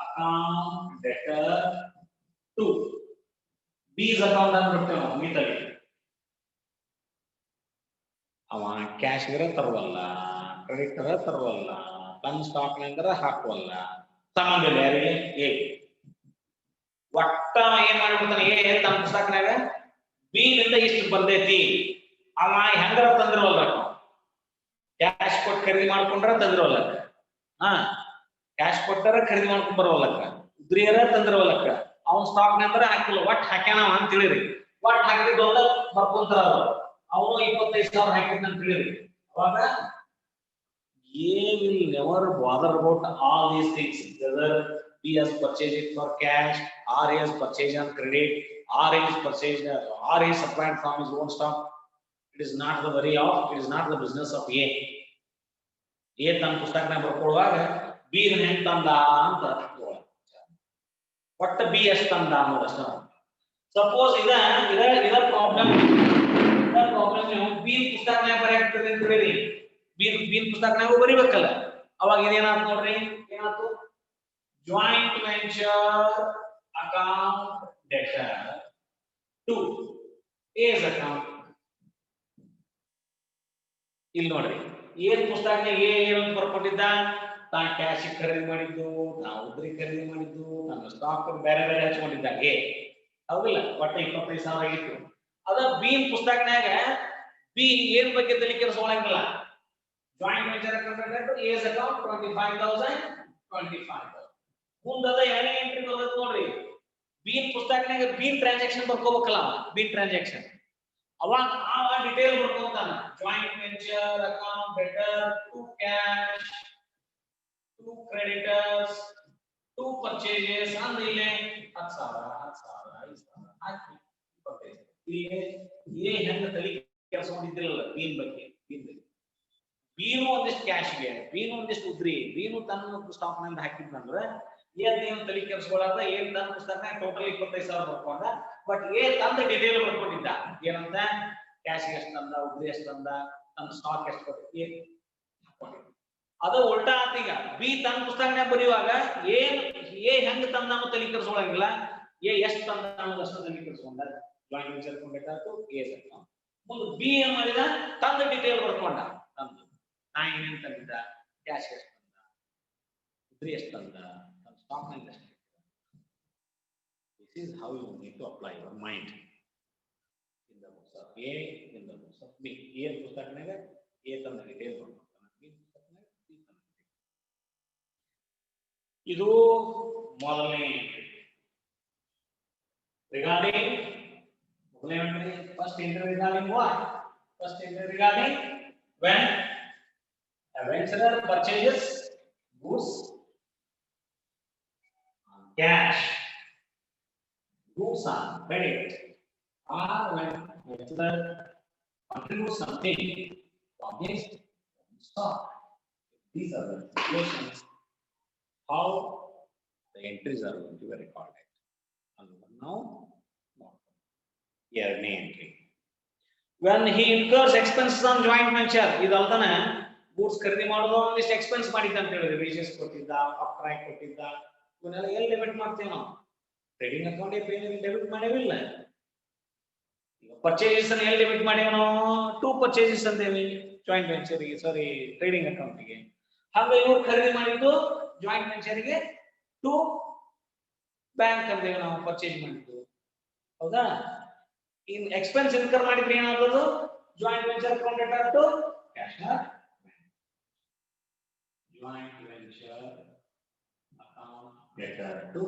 ಅಕೌಂಟ್ ಡೆಟರ್ 2 ಬೀಸ್ ಅಕೌಂಟ್ ಅಂತ ಬಿಡ್ತೇವೆ ನಾವು ಮಿತಲಿ. ಅವ ಕ್ಯಾಶ್ ಇರ ತರವಲ್ಲ ಕ್ರೆಡಿಟ್ ತರವಲ್ಲ ತನ್ನ ಸ್ಟಾಕ್ ನಿಂದ ಹಾಕುವಲ್ಲ ಸಂಬಂಧ ಇಲ್ಲ ಯಾರಿಗೆ ಎ ಒಟ್ಟ ಏನ್ ಮಾಡ್ಬಿಡ್ತಾನೆ ಎ ತನ್ನ ಪುಸ್ತಕನಾಗ ಬಿ ನಿಂದ ಇಷ್ಟು ಬಂದೈತಿ ಅವ ಹೆಂಗಾರ ತಂದಿರೋಲ್ಲ ಕ್ಯಾಶ್ ಕೊಟ್ಟು ಖರೀದಿ ಮಾಡ್ಕೊಂಡ್ರ ತಂದಿರೋಲ್ಲಕ್ಕ ಕ್ಯಾಶ್ ಕೊಟ್ಟರ ಖರೀದಿ ಮಾಡ್ಕೊಂಡ್ ಬರೋಲ್ಲಕ್ಕ ಉದ್ರಿಯರ ತಂದಿರೋಲ್ಲಕ್ಕ ಅವ್ನ ಸ್ಟಾಕ್ ನಂತರ ಹಾಕಿಲ್ಲ ಒಟ್ಟು ಹಾಕ್ಯಾನವ ಅಂತ ತಿಳಿರಿ ಒಟ್ಟು ಹಾಕಿದ್ದು ಅಂತ ಬರ್ಕೊಂತಾರ ಅವನು 25,000 ಹಾಕಿದ್ನ ಅಂತ ತಿಳಿರಿ. ಅವಾಗ A will never bother about all these things whether B has purchased it for cash or he has purchased on credit or he is purchased or he is supplied from his own stock. It is not the worry of, it is not the business of A. A ತನ್ನ ಪುಸ್ತಕನಾಗ ಬರ್ಕೊಳ್ಳುವಾಗ B ಹೆಂಗ್ ತಂದ ಅಂತ ಒಟ್ಟು ಬಿ ಎಷ್ಟು ತಂದ ಅನ್ನೋದಷ್ಟ. ಸಪೋಸ್ ಇದ ಪ್ರಾಬ್ಲಮ್ ನೀವು ಬಿ ಪುಸ್ತಕನಾಗ ಬರೆಯಾಗ್ತದೆ ಅಂತ ಹೇಳಿ ಬಿ ಪುಸ್ತಕನಾಗ ಬರಿಬೇಕಲ್ಲ. ಅವಾಗ ಇದೇನಾಯ್ತು ನೋಡ್ರಿ ಏನಾಯ್ತು ಜಾಯಿಂಟ್ ವೆಂಚರ್ ಅಕೌಂಟ್ ಡೆಟರ್ 2 ಏಸ್ ಅಕೌಂಟ್. ಇಲ್ಲಿ ನೋಡ್ರಿ ಏನ್ ಪುಸ್ತಕನಾಗ ಏನಂತ ಬರ್ಕೊಂಡಿದ್ದ ತಾನು ಕ್ಯಾಶ್ ಖರೀದಿ ಮಾಡಿದ್ದು ನಾವು ಉದ್ರಿ ಖರೀದಿ ಮಾಡಿದ್ದು ನನ್ನ ಸ್ಟಾಕ್ ಬೇರೆ ಬೇರೆ ಹಚ್ಕೊಂಡಿದ್ದ ಎ ಹೌದಿಲ್ಲ ಒಟ್ಟು 25,000 ಆಗಿತ್ತು. ಅದ ಬಿ ಪುಸ್ತಕನಾಗ ಬಿ ಏನ್ ಬಗ್ಗೆ ತಲೆ ಕೆಡಿಸ್ಕೊಳ್ಳಂಗಿಲ್ಲ joint venture account A's account 25,000 ಮುಂದದ ಏನೇ ಎಂಟ್ರಿ ಬರ್ತದೆ ನೋಡ್ರಿ ಬಿ ಪುಸ್ತಕನಾಗ ಬಿ ಟ್ರಾನ್ಸಾಕ್ಷನ್ ಬರ್ಕೋಬೇಕಲ್ಲ ಬಿ ಟ್ರಾನ್ಸಾಕ್ಷನ್ ಅವಾಗ ಆ ಡಿಟೇಲ್ ಬರ್ಕೊಂತಾನ joint venture account debtor 2 cash 2 creditors 2 purchases ಅಂದ್ರೆ ಇಲ್ಲಿ 10,000 ಹಾಕಿ 25 ಇಲ್ಲಿ ಹೆಂಗ ತಲೆ ಕೆಲಸಗೊಂಡಿದ್ದಿರಲ್ಲ ಬೀನ್ ಬಗ್ಗೆ ಬೀನು ಒಂದಿಷ್ಟು ಕ್ಯಾಶ್ಗೆ ಬೀನು ಒಂದಿಷ್ಟು ಉದ್ರಿ ಬೀನು ತನ್ನ ಸ್ಟಾಕ್ ನಿಂದ ಹಾಕಿದ್ನಂದ್ರೆ ಏನ್ ತಲೆ ಕೆಲ್ಸಗಳಾದ ಏನ್ ತನ್ನ ಪುಸ್ತಕನಾಗ ಟೋಟಲ್ 25,000 ಬರ್ಕೊಂಡ ಬಟ್ ಏ ತಂದ ಡಿಟೇಲ್ ಬರ್ಕೊಂಡಿದ್ದ ಏನಂತ ಕ್ಯಾಶ್ ಎಷ್ಟು ತಂದ ಉದ್ರಿ ಎಷ್ಟು ತಂದ ತನ್ನ ಸ್ಟಾಕ್ ಎಷ್ಟು ಕೊಟ್ಟಿದ್ದ ಹಾಕೊಂಡಿದ್ದ. ಅದು ಉಲ್ಟಾ ಆತ ಈಗ ಬಿ ತನ್ನ ಪುಸ್ತಕನಾಗ ಬರೆಯುವಾಗ ಏನ್ ಎ ಹೆಂಗ್ ತಂದ ಅನ್ನೋ ತಲೆ ಕೆಡಿಸ್ಕೊಳ್ಳಂಗಿಲ್ಲ ಎ ಎಷ್ಟು ತಂದ ಅನ್ನೋದಷ್ಟು ತಲೆ ಕೆಡಿಸ್ಕೊಂಡ ಜಾಯಿಂಟ್ ವೆಂಚರ್ ಕೊಂಡಾಯ್ತು ಎ ಮುಂದೆ ಬಿ ಏನ್ ಮಾಡಿದ ತಂದ ಡಿಟೇಲ್ ಬರ್ಕೊಂಡ ತಂದು ನಾ ಏನೇನ್ ತಂದಿದ್ದ ಕ್ಯಾಶ್ ಎಷ್ಟು ತಂದ ಉದ್ರಿ ಎಷ್ಟು ತಂದ ತನ್ನ ಸ್ಟಾಕ್ ನಲ್ಲಿ ಎಷ್ಟು. This is how you need to apply your mind in the books of A, in the books of B. A ಪುಸ್ತಕನಾಗ ಎ ತಂದ ಡಿಟೇಲ್ ಬರ್ಕೊಂಡ ಬಿ ಪುಸ್ತಕನಾಗ ಬಿ ತಂದ. ಇದು ಮೊದಲನೇ entry regarding first entry regarding what? First entry regarding when a venturer purchases goods on cash, goods on credit, or when venturer contributes something from his stock. These are the situations how the entries are going to be recorded. And now, ಎರಡನೇ entry when he incurs expenses on joint venture, ಇದಲ್ದನ ಗೂಡ್ಸ್ ಖರೀದಿ ಮಾಡೋದು ಒಂದಿಷ್ಟು ಎಕ್ಸ್ಪೆನ್ಸ್ ಮಾಡಿದ್ದ ಅಂತ ಹೇಳಿದ್ರೆ ವೇಜಸ್ ಕೊಟ್ಟಿದ್ದ, ಅಪ್ರಾಯ್ ಕೊಟ್ಟಿದ್ದ, ಇವನ್ನೆಲ್ಲ ಎಲ್ಲಿ ಡೆಬಿಟ್ ಮಾಡ್ತೀವಿ ನಾವು? ಟ್ರೇಡಿಂಗ್ ಅಕೌಂಟ್ ಡೆಬಿಟ್ ಮಾಡೇವಿಲ್ಲ. ಈಗ ಪರ್ಚೇಸಸ್ ಅನ್ನು ಎಲ್ಲಿ ಡೆಬಿಟ್ ಮಾಡೇವಿ ನಾವು? 2 ಪರ್ಚೇಸಸ್ ಅಂತೇವಿ ಜಾಯಿಂಟ್ ವೆಂಚರ್ಗೆ, ಸಾರಿ ಟ್ರೇಡಿಂಗ್ ಅಕೌಂಟ್ಗೆ. ಹಾಗೆ ಇವ್ರು ಖರೀದಿ ಮಾಡಿದ್ದು ಜಾಯಿಂಟ್ ವೆಂಚರ್ಗೆ 2 ಬ್ಯಾಂಕ್ ಅಂತೇವಿ ನಾವು ಪರ್ಚೇಸ್ ಮಾಡಿದ್ದು, ಹೌದಾ? ಇನ್ ಎಕ್ಸ್ಪೆನ್ಸ್ ಇನ್ಕರ್ ಮಾಡಿದ್ರೆ ಏನಾಗೋದು? Joint venture account to cash bank. Joint venture account debtor to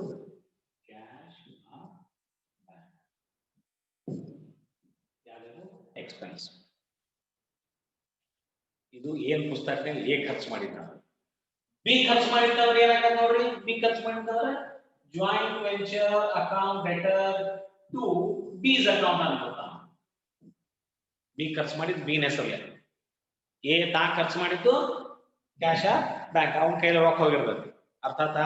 cash bank. ಯಾವುದು? ಎಕ್ಸ್ಪೆನ್ಸ್. ಇದು ಏನ್ ಪುಸ್ತಕದಲ್ಲಿ ಎ ಖರ್ಚು ಮಾಡಿದ್ದಾರೆ, ಬಿ ಖರ್ಚು ಮಾಡಿದ್ದವ್ರು ಏನಾಗತ್ತೆ ನೋಡ್ರಿ. ಬಿ ಖರ್ಚು ಮಾಡಿದ್ದವ್ರೆ joint venture account debtor to B's account ಅಂತ. ಬಿ ಖರ್ಚು ಮಾಡಿದ್ದು ಬಿನ ಹೆಸರಲ್ಲೇ, ಎ ತಾ ಖರ್ಚು ಮಾಡಿದ್ದು ಕ್ಯಾಶ್ ಬ್ಯಾಂಕ್, ಅವನ ಕೈಲಿ ರೊಕ್ಕ ಹೋಗಿರ್ತದೆ. ಅರ್ಥಾತ್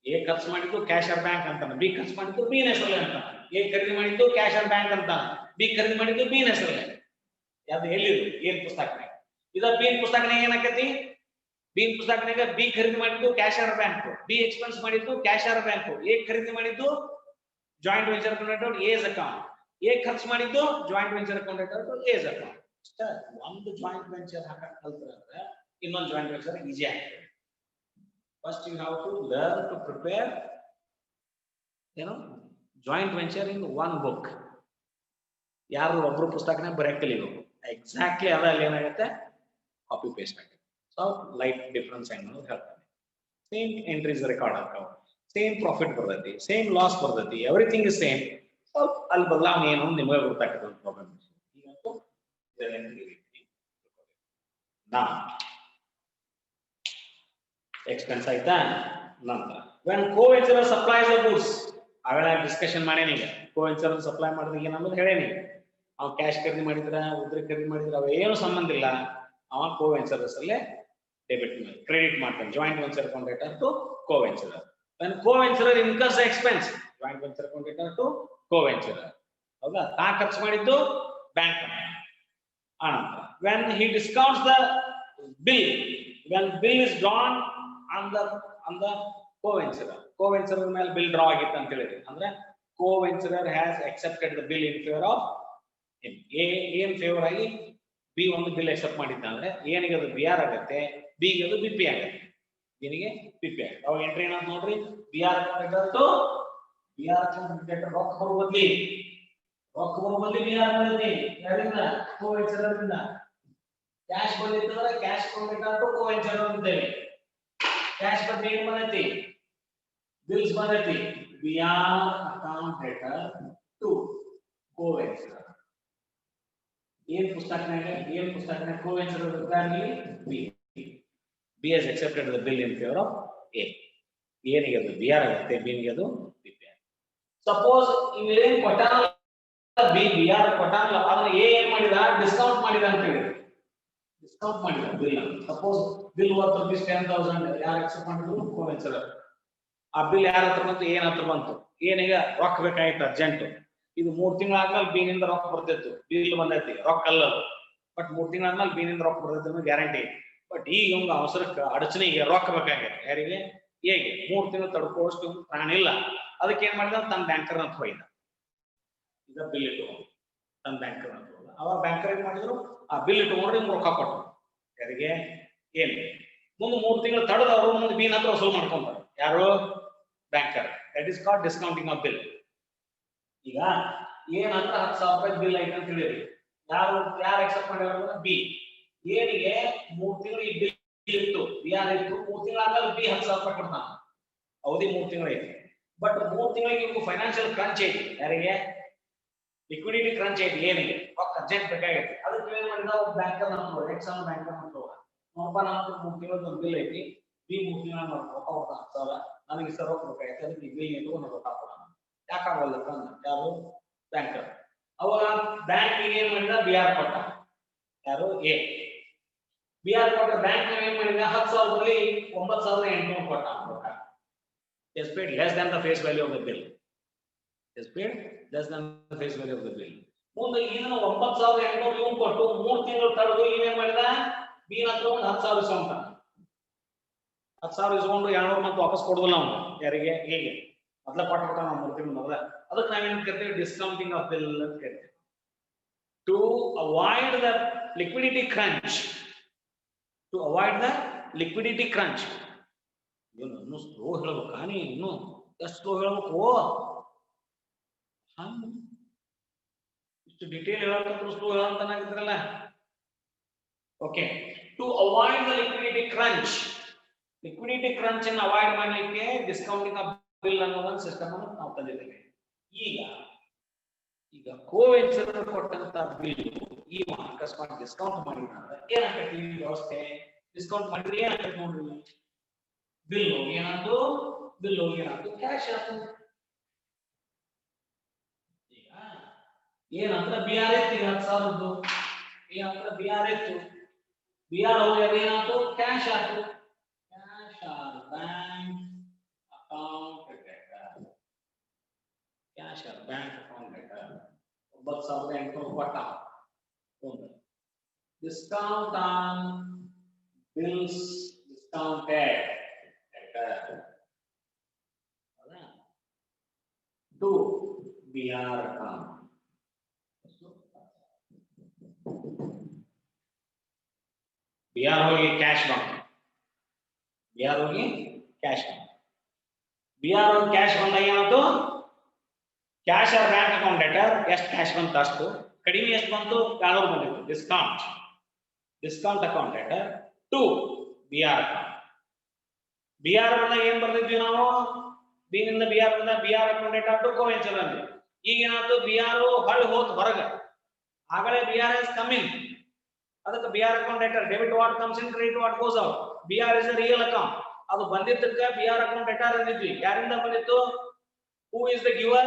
ಎ ಖರ್ಚು ಮಾಡಿದ್ದು ಕ್ಯಾಶ್ ಬ್ಯಾಂಕ್ ಅಂತಾನೆ, ಬಿ ಖರ್ಚು ಮಾಡಿದ್ದು ಬಿನ ಹೆಸರಲ್ಲೇ ಅಂತ. ಎ ಖರೀದಿ ಮಾಡಿದ್ದು ಕ್ಯಾಶ್ ಬ್ಯಾಂಕ್ ಅಂತ, ಬಿ ಖರೀದಿ ಮಾಡಿದ್ದು ಬಿನ ಹೆಸರಲ್ಲೇ. ಯಾವ್ದು ಎಲ್ಲಿದು? ಏನ್ ಪುಸ್ತಕನಾಗ ಇದ? ಬಿನ್ ಪುಸ್ತಕನಾಗ ಏನಾಕತಿ? ಬಿನ್ ಪುಸ್ತಕನಾಗ ಬಿ ಖರೀದಿ ಮಾಡಿದ್ದು ಕ್ಯಾಶ್ ಬ್ಯಾಂಕ್, ಬಿ ಎಕ್ಸ್ಪೆನ್ಸ್ ಮಾಡಿದ್ದು ಕ್ಯಾಶ್ ಬ್ಯಾಂಕ್, ಎ ಖರೀದಿ ಮಾಡಿದ್ದು joint venture account is account, A ಖರ್ಚು ಮಾಡಿದ್ದು joint venture account is account. ಒಂದು ಜಾಯಿಂಟ್ ವೆಂಚರ್ ಹಾಕಕ್ ಕಲ್ತ್ರೆ ಇನ್ನೊಂದು ಜಾಯಿಂಟ್ ವೆಂಚರ್ ಈಜಿ ಆಗ್ತದೆ. First you have to learn to prepare joint venture in one book. ಯಾರು ಒಬ್ರು ಪುಸ್ತಕನ ಬರೆಯಕ್ ಕಲಿಬೇಕು, ಎಕ್ಸಾಕ್ಟ್ಲಿ ಅದ್ರಲ್ಲಿ ಏನಾಗುತ್ತೆ? ಕಾಪಿ ಪೇಸ್ಟ್ ಆಗುತ್ತೆ. ಸೊ ಲೈಟ್ ಡಿಫ್ರೆನ್ಸ್ ಹೆಂಗ್ ಹೇಳ್ತಾನೆ. ಸೇಮ್ ಎಂಟ್ರೀಸ್ ರೆಕಾರ್ಡ್ ಆಗ್ತಾವ, ಸೇಮ್ ಪ್ರಾಫಿಟ್ ಬರ್ತೈತಿ, ಸೇಮ್ ಲಾಸ್ ಬರ್ತೈತಿ, ಎವ್ರಿಥಿಂಗ್ ಇಸ್ ಸೇಮ್. ಸ್ವಲ್ಪ ಅಲ್ಲಿ ಬದಲಾವಣೆ ಏನು ನಿಮಗೆ ಗೊತ್ತಾಗ್ತದೆ ಪ್ರಾಬ್ಲಮ್. ಈಗಂತೂ ಎಕ್ಸ್ಪೆನ್ಸ್ ಆಯ್ತಾ. ನಂತರ ವೆನ್ ಕೋವೆಂಚರರ್ ಸಪ್ಲೈಸ್ ದ ಗೂಡ್ಸ್, ಅವೆಲ್ಲ ಡಿಸ್ಕಷನ್ ಮಾಡೇನಿ. ಈಗ ಕೋವೆಂಚರರ್ ಸಪ್ಲೈ ಮಾಡಿದಾಗ ಏನನ್ನೋದು ಹೇಳೇನಿ. ಅವ್ ಕ್ಯಾಶ್ ಖರೀದಿ ಮಾಡಿದ್ರ, ಉದ್ರಿ ಖರೀದಿ ಮಾಡಿದ್ರ ಅವ ಏನು ಸಂಬಂಧ ಇಲ್ಲ. ಅವ ಕೋವೆಂಚರರ್ಸ್ ಅಲ್ಲೇ ಡೆಬಿಟ್ ಕ್ರೆಡಿಟ್ ಮಾಡ್ತಾನೆ. Joint venture account debtor to coventurer. When coventurer incurs expense, joint venture account debtor to coventurer. ಹೌದಾ? ತಾ ಖರ್ಚು ಮಾಡಿದ್ದು ಬ್ಯಾಂಕ್. ಆನಂತರ when he discounts the bill, when bill is drawn on the coventurer, coventurer ಮೇಲೆ ಬಿಲ್ ಡ್ರಾ ಆಗಿತ್ತು ಅಂತ ಹೇಳಿದ್ರಿ. ಅಂದ್ರೆ coventurer has accepted the bill in favour of him. A ಏನ್ ಫೇವರ್ ಆಗಿ ಬಿ ಒಂದು ಬಿಲ್ ಅಕ್ಸೆಪ್ಟ್ ಮಾಡಿದ್ದ ಅಂದ್ರೆ ಏನಿಗೆ ಅದು ಬಿ ಆರ್ ಆಗತ್ತೆ, ಬಿಗೆ ಅದು ಬಿ ಪಿ ಆಗತ್ತೆ. ಏನಿಗೆ? ಬಿ ಪಿ ಆಗುತ್ತೆ. ಅವಾಗ ಎಂಟ್ರಿ ಏನಂತ ನೋಡ್ರಿ, B R to B R ರೊಕ್ಕ ಬರುವ ಬದ್ಲಿ ಬಿ ಆರ್ ಬಂದೈತಿ. ಯಾರಿಂದ? ಕೋವೆಂಚರರ್. ಕ್ಯಾಶ್ ಬಂದಿತ್ತಂದ್ರೆ ಕ್ಯಾಶ್ ಟು ಕೋವೆಂಚರರ್ ಅಂತೇಳಿ. ಕ್ಯಾಶ್ ಬದ್ಲಿ ಏನ್ ಬಂದೈತಿ? ಬಿಲ್ಸ್ ಬಂದೈತಿ. B R account debtor to coventurer. ಏನ್ ಪುಸ್ತಕನಾಗ coventurer B. B has accepted the bill in favor of A. ಏನಿಗೆ ಅದು ಬಿ ಆರ್ ಆಗುತ್ತೆ, ಬಿನಿಗೆ ಅದು ಬಿ ಪಿ ಆರ್. ಸಪೋಸ್ ಇವೇನ್ ಕೊಟ್ಟಾನಲ್ಲ ಬಿ, ಬಿ ಆರ್ ಕೊಟ್ಟಾನಲ್ಲ, ಅದನ್ನ ಎ ಏನ್ ಮಾಡಿದ? ಡಿಸ್ಕೌಂಟ್ ಮಾಡಿದ ಅಂತ ಹೇಳಿ. ಡಿಸ್ಕೌಂಟ್ ಮಾಡಿದ bill. Suppose bill worth rupees 10,000 ಯಾರು ಅಕ್ಸೆಪ್ಟ್ ಮಾಡಿದ್ರು? ಕೋವೆಂಚರರ್. ಆ ಬಿಲ್ ಯಾರ ಹತ್ರ ಬಂತು? ಏನ್ ಹತ್ರ ಬಂತು. ಏನೀಗ ರೊಕ್ಕ ಬೇಕಾಗಿತ್ತು ಅರ್ಜೆಂಟ್. ಇದು 3 ತಿಂಗಳಾದ್ಮೇಲೆ ಬಿನಿಂದ ರೊಕ್ಕ ಬರ್ತಿತ್ತು. ಬಿಲ್ ಬಂದೈತಿ, ರೊಕ್ಕ ಅಲ್ಲ. ಬಟ್ 3 ತಿಂಗಳಾದ್ಮೇಲೆ ಬಿನಿಂದ ರೊಕ್ಕ ಬರ್ತೈತಿ ಅನ್ನೋ ಗ್ಯಾರಂಟಿ. ಬಟ್ ಈಗ ಇವಂಗ ಅವಸರಕ್ಕೆ ಅಡಚಣೆಗೆ ರೊಕ್ಕ ಬೇಕಾಗೈತೆ. ಯಾರಿಗೆ? ಹೇಗೆ? 3 ತಿಂಗಳು ತಡ್ಕೋಷ್ಟು ಪ್ರಾಣ ಇಲ್ಲ. ಅದಕ್ಕೆ ಏನ್ ಮಾಡಿದ? ತನ್ನ ಬ್ಯಾಂಕರ್ ಅಂತ ಹೋಯ್ದ. ಈಗ ಬಿಲ್ ಇಟ್ಕೊಂಡು ತನ್ನ ಬ್ಯಾಂಕರ್ ಅಂತ ಹೋದ. ಅವಾಗ ಬ್ಯಾಂಕರ್ ಏನ್ ಮಾಡಿದ್ರು? ಆ ಬಿಲ್ ಇಟ್ಕೊಂಡ್ರೆ ರೊಕ್ಕ ಕೊಟ್ಟರು. ಯಾರಿಗೆ? ಏನು ಮುಂದೆ 3 ತಿಂಗಳು ತಡೆದ ಅವರು ಮುಂದೆ ಬಿನ್ ಹತ್ರ ವಸೂಲ್ ಮಾಡ್ಕೊಂತಾರೆ. ಯಾರು? Banker. That is called discounting of bill. ಈಗ ಏನಂದ್ರೆ 10,000 ರೂಪಾಯಿ ಬಿಲ್ ಐತೆ ಅಂತ ಹೇಳಿರಿ. ಯಾರು ಎಕ್ಸೆಪ್ಟ್ ಮಾಡಿದ್ರು? ಬಿ. ಏನಿಗೆ 3 ತಿಂಗಳು ಈ ಬಿಲ್ ಇತ್ತು, ಬಿ ಆರ್ ಇತ್ತು. 3 ತಿಂಗಳಾದ್ಮೇಲೆ ಬಿ 10,000 ರೂಪಾಯಿ ಕೊಡ್ತಾನ. ಅವಧಿ 3 ತಿಂಗಳು ಐತಿ. ಬಟ್ 3 ತಿಂಗಳಿಗೆ ಇವ್ರು ಫೈನಾನ್ಷಿಯಲ್ ಕ್ರಂಚ್ ಐತಿ. ಯಾರಿಗೆ? ಲಿಕ್ವಿಡಿಟಿ ಕ್ರಂಚ್ ಐತಿ. ಏನಿಗೆ? ರೊಕ್ಕ ಅರ್ಜೆಂಟ್ ಬೇಕಾಗೈತಿ. ಅದಕ್ಕೆ ಏನ್ ಮಾಡಿದ? ಬ್ಯಾಂಕರ್ ಅಂತ ಎಕ್ಸಾಮ್ ಬ್ಯಾಂಕರ್ ಅಂತ ಹೋಗ. ನೋಡಪ್ಪ, ನಾನು 3 ತಿಂಗಳದ ಒಂದು ಬಿಲ್ ಐತಿ, ಬಿ 3 ತಿಂಗಳ ರೊಕ್ಕ ಕೊಡ್ತಾನ 10,000. ನನಗೆ ಸರ್ ರೊಕ್ಕ ಬೇಕಾಗೈತೆ, ಅದಕ್ಕೆ ಬಿಲ್ ಇಟ್ಕೊಂಡು ರೊಕ್ಕ ಕೊಡೋಣ. ಯಾಕಾಗಲ್ಲ? ಯಾರು? ಬ್ಯಾಂಕರ್. ಅವಾಗ ಬ್ಯಾಂಕ್ ಏನ್ ಮಾಡಿದ? ಬಿ ಆರ್ ಕೊಟ್ಟ. ಯಾರು? ಎ. ಬಿ ಆರ್ ಕೊಟ್ಟ. ಬ್ಯಾಂಕ್ ಏನ್ ಮಾಡಿದ? 10,000 9,800 ಕೊಟ್ಟ. Is paid less than the face value of the bill. Is paid less than the face value of the bill. ಮುಂದೆ ಇದನ್ನ 9800 ಇವ್ ಕೊಟ್ಟು 3 ತಿಂಗಳು ತಡೆದು ಏನೇನ್ ಮಾಡಿದ ಬಿ ಹತ್ರ ಒಂದು 10,000 ಇಸ್ಕೊಂಡ 10,000 ಇಸ್ಕೊಂಡು 200 ಮತ್ತೆ ವಾಪಸ್ ಕೊಡೋದಿಲ್ಲ ಅವನು ಯಾರಿಗೆ ಹೇಗೆ ಮೊದಲ ಪಾಠ ಕೊಟ್ಟ ನಾವು 3 ತಿಂಗಳು ಮೊದಲ ಅದಕ್ಕೆ ನಾವೇನ್ ಕರಿತೀವಿ ಡಿಸ್ಕೌಂಟಿಂಗ್ ಆಫ್ ಬಿಲ್ ಅಂತ ಕರಿತೀವಿ to avoid the liquidity crunch ಇನ್ನು ಸ್ಲೋ ಹೇಳ್ಬೇಕಾ ನೀ ಇನ್ನು ಎಷ್ಟು ಸ್ಲೋ ಹೇಳ್ಬೇಕು ಇಷ್ಟು ಡಿಟೇಲ್ ಹೇಳಕ್ಕಂತ ಸ್ಲೋ ಹೇಳಂತನಾಗಿದ್ರಲ್ಲ okay to avoid the liquidity crunch ಅನ್ನು ಅವಾಯ್ಡ್ ಮಾಡಲಿಕ್ಕೆ ಡಿಸ್ಕೌಂಟಿಂಗ್ ಆಫ್ ಬಿಲ್ ಅನ್ನೋ ಸಿಸ್ಟಮ್ ಅನ್ನು ನಾವು ತಂದಿದ್ದೇವೆ ಈಗ ಕೋವೆಂಚರ್ ಕೊಟ್ಟಂತ ಬಿಲ್ ಈ ಅಕಸ್ಮಾತ್ ಡಿಸ್ಕೌಂಟ್ ಮಾಡಿದ್ರೆ ಏನಾಗ್ತೈತಿ ವ್ಯವಸ್ಥೆ ಡಿಸ್ಕೌಂಟ್ ಮಾಡಿದ್ರೆ ಏನಾಗ್ತೈತಿ ನೋಡ್ರಿ ಬಿಲ್ ಏನಾಯ್ತು ಕ್ಯಾಶ್ ಆಯ್ತು ಈಗ ಏನಂದ್ರೆ ಬಿಆರ್ ಇತ್ತು 10,000 ಏನಂದ್ರೆ ಬಿಆರ್ ಇತ್ತು ಬಿಆರ್ ಹೋಗ್ಯಾರ ಏನಾಯ್ತು ಕ್ಯಾಶ್ ಆಯ್ತು cash or bank account cash or bank account 9,800 ಕೊಟ್ಟ discount on bills discounted to BR account. BR होगी कैश बंद BR होगी कैश बंद BR और कैश बंद आया तो कैश और बैंक अकाउंट डेटर ಎಷ್ಟು कैश बंद ತಸ್ತು ಕಡಿಮೆ ಎಷ್ಟು ಬಂತು 200 ಬಂದಿತ್ತು discount account debtor to BR account BR ಬಂದಾಗ ಏನು ಬರ್ತಿದ್ವಿ ನಾವು ಬಿ ನಿಂದ BR ಬಂದ BR ಅಕೌಂಟ್ ಡೆಟರ್ ಟು ಕೋವೆಂಚರ್ ಅಂದ್ರೆ ಈಗ ಏನಾಯ್ತು BR ಹೊಳ್ಳಿ ಹೋತ ಹೊರಗೆ ಆಗಲೇ BR has come in ಅದಕ್ಕೆ BR account deter debit what comes in credit what goes out BR is a real account ಅದು ಬಂದಿದ್ದಕ್ಕೆ BR ಅಕೌಂಟ್ ಡೆಟರ್ ಅಂದಿದ್ವಿ ಯಾರಿಂದ ಬಂದಿತ್ತು who is the giver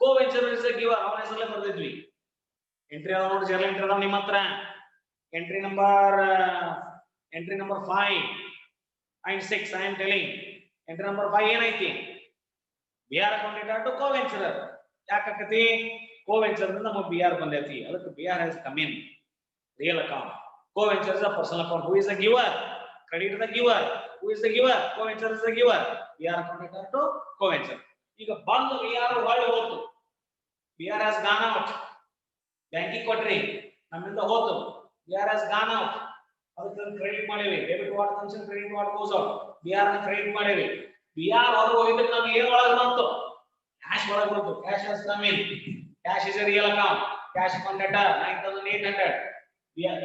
ಕೋವೆಂಚರ್ is the giver ಅವನ ಹೆಸರಲ್ಲೇ ಬರ್ದಿದ್ವಿ ಎಂಟ್ರಿ ಅದ ನೋಡಿ ಜರ್ನಲ್ ಎಂಟ್ರಿ ಅದ ನಿಮ್ಮ ಹತ್ರ entry number 5 and 6 I am telling entry number 5 ಏನೈತಿ BR ಅಕೌಂಟ್ ಡೆಟರ್ ಟು ಕೋವೆಂಚರ್ ಯಾಕಕತಿ ಕೋವೆಂಚರ್ ಇಂದ ನಮಗೆ BR ಬಂದೈತಿ ಅದಕ್ಕೆ BR has come in real account coventure is a personal account who is the giver credit the giver who is the giver coventure is the giver BR account debtor to coventure ಈಗ ಬಂದು BR ಹೊಳ್ಳಿ ಹೋತು BR has gone out ಬ್ಯಾಂಕಿಗೆ ಕೊಟ್ರಿ ನಮ್ಮಿಂದ ಹೋತು BR has gone out ಅದಕ್ಕೆ ಕ್ರೆಡಿಟ್ ಮಾಡಿವಿ debit what comes in credit what goes out BR ನ ಕ್ರೆಡಿಟ್ ಮಾಡಿವಿ BR ಹೊರಗೆ ಹೋಗಿದ್ದಕ್ಕೆ ನಮಗೆ ಏನು ಒಳಗೆ ಬಂತು ಕ್ಯಾಶ್ ಒಳಗೆ ಬಂತು cash has come in cash is a real account cash account debtor 9,800 BR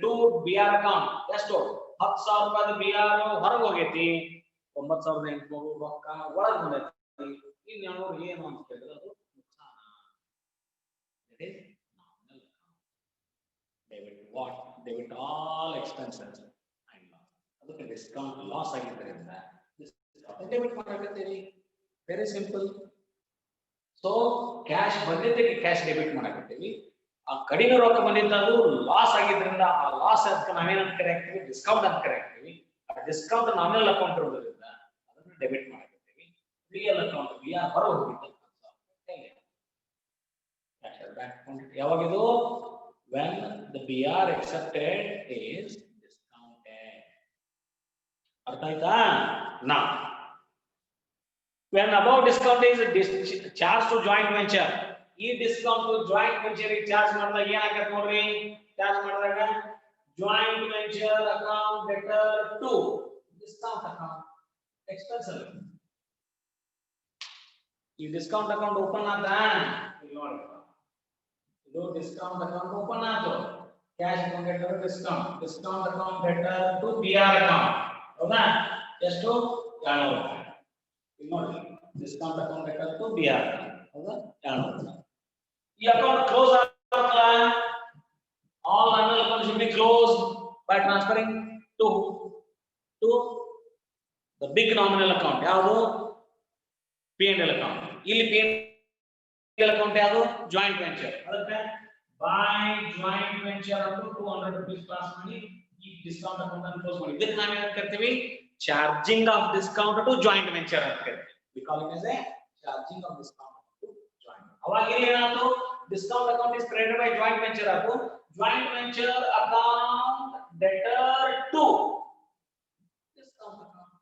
to BR account ಎಷ್ಟು 10,000 ರೂಪಾಯಿ BR ಹೊರಗೆ ಹೋಗೈತಿ 9,800 ರೊಕ್ಕ ಒಳಗೆ ಬಂದೈತಿ ಇನ್ನು 200 ಏನು ಅಂತ ಹೇಳಿದ್ರೆ ಅದು ನುಕ್ಸಾನ that is nominal account debit all expenses and loss ಅದಕ್ಕೆ ಡಿಸ್ಕೌಂಟ್ ಲಾಸ್ ಆಗಿದ್ದರಿಂದ ಡೆಬಿಟ್ ಮಾಡಕತ್ತೀರಿ ವೆರಿ ಸಿಂಪಲ್ ಸೊ ಕ್ಯಾಶ್ ಬಂದಿದ್ದಕ್ಕೆ ಕ್ಯಾಶ್ ಡೆಬಿಟ್ ಮಾಡಕತ್ತೀವಿ ಆ ಕಡಿಮೆ ರೊಕ್ಕ ಬಂದಿದ್ದು ಲಾಸ್ ಆಗಿದ್ರಿಂದ ಆ ಲಾಸ್ ಅದಕ್ಕೆ ನಾವೇನಂತ ಕರೆಯಕ್ತೀವಿ ಡಿಸ್ಕೌಂಟ್ ಅಂತ ಕರೆಯಕ್ತೀವಿ ಆ ಡಿಸ್ಕೌಂಟ್ ನಾಮಿನಲ್ ಅಕೌಂಟ್ ಇರೋದ್ರಿಂದ ಅದನ್ನ ಡೆಬಿಟ್ ಮಾಡಕತ್ತೀವಿ ರಿಯಲ್ ಅಕೌಂಟ್ BR ಹೊರ ಹೋಗಿತ್ತು ಯಾವಾಗಿದು when the BR accepted is discounted ಅರ್ಥ ಆಯ್ತಾ now when above discount is charged to joint venture ಈ ಡಿಸ್ಕೌಂಟ್ ಜಾಯಿಂಟ್ ವೆಂಚರ್ ಚಾರ್ಜ್ ಮಾಡಿದಾಗ ಏನಾಗತ್ತೆ ನೋಡ್ರಿ ಚಾರ್ಜ್ ಮಾಡಿದಾಗ joint venture account debtor to discount account expense ಅಲ್ಲಿ ಈ ಡಿಸ್ಕೌಂಟ್ ಅಕೌಂಟ್ ಓಪನ್ ಆದ ನೋಡಿ ಇದು ಡಿಸ್ಕೌಂಟ್ ಅಕೌಂಟ್ ಓಪನ್ ಆಯ್ತು cash account debtor discount account debtor to BR account ಹೌದಾ ಎಷ್ಟು 200 ರೂಪಾಯಿ ಇಲ್ಲಿ ನೋಡಿ discount account debtor to BR ಹೌದಾ 200 ರೂಪಾಯಿ ಈ ಅಕೌಂಟ್ ಕ್ಲೋಸ್ ಆಗಲ್ಲ all annual accounts should be closed by transferring to the big nominal account ಯಾವುದು P&L account ಇಲ್ಲಿ P&L account ಯಾವುದು ಜಾಯಿಂಟ್ ವೆಂಚರ್ ಅದಕ್ಕೆ by joint venture up to 200 rupees pass ಮಾಡಿ ಈ ಡಿಸ್ಕೌಂಟ್ ಅಕೌಂಟ್ ಅನ್ನು ಕ್ಲೋಸ್ ಮಾಡಿ ಇದಕ್ಕೆ ನಾವು ಏನು ಕರಿತೀವಿ charging of discount to joint venture ಅಂತ ಕರಿತೀವಿ we call it as a charging of discount to joint ಅವಾಗ ಏನಾಯ್ತು discount account is created by joint venture आपको joint venture account debtor to discount account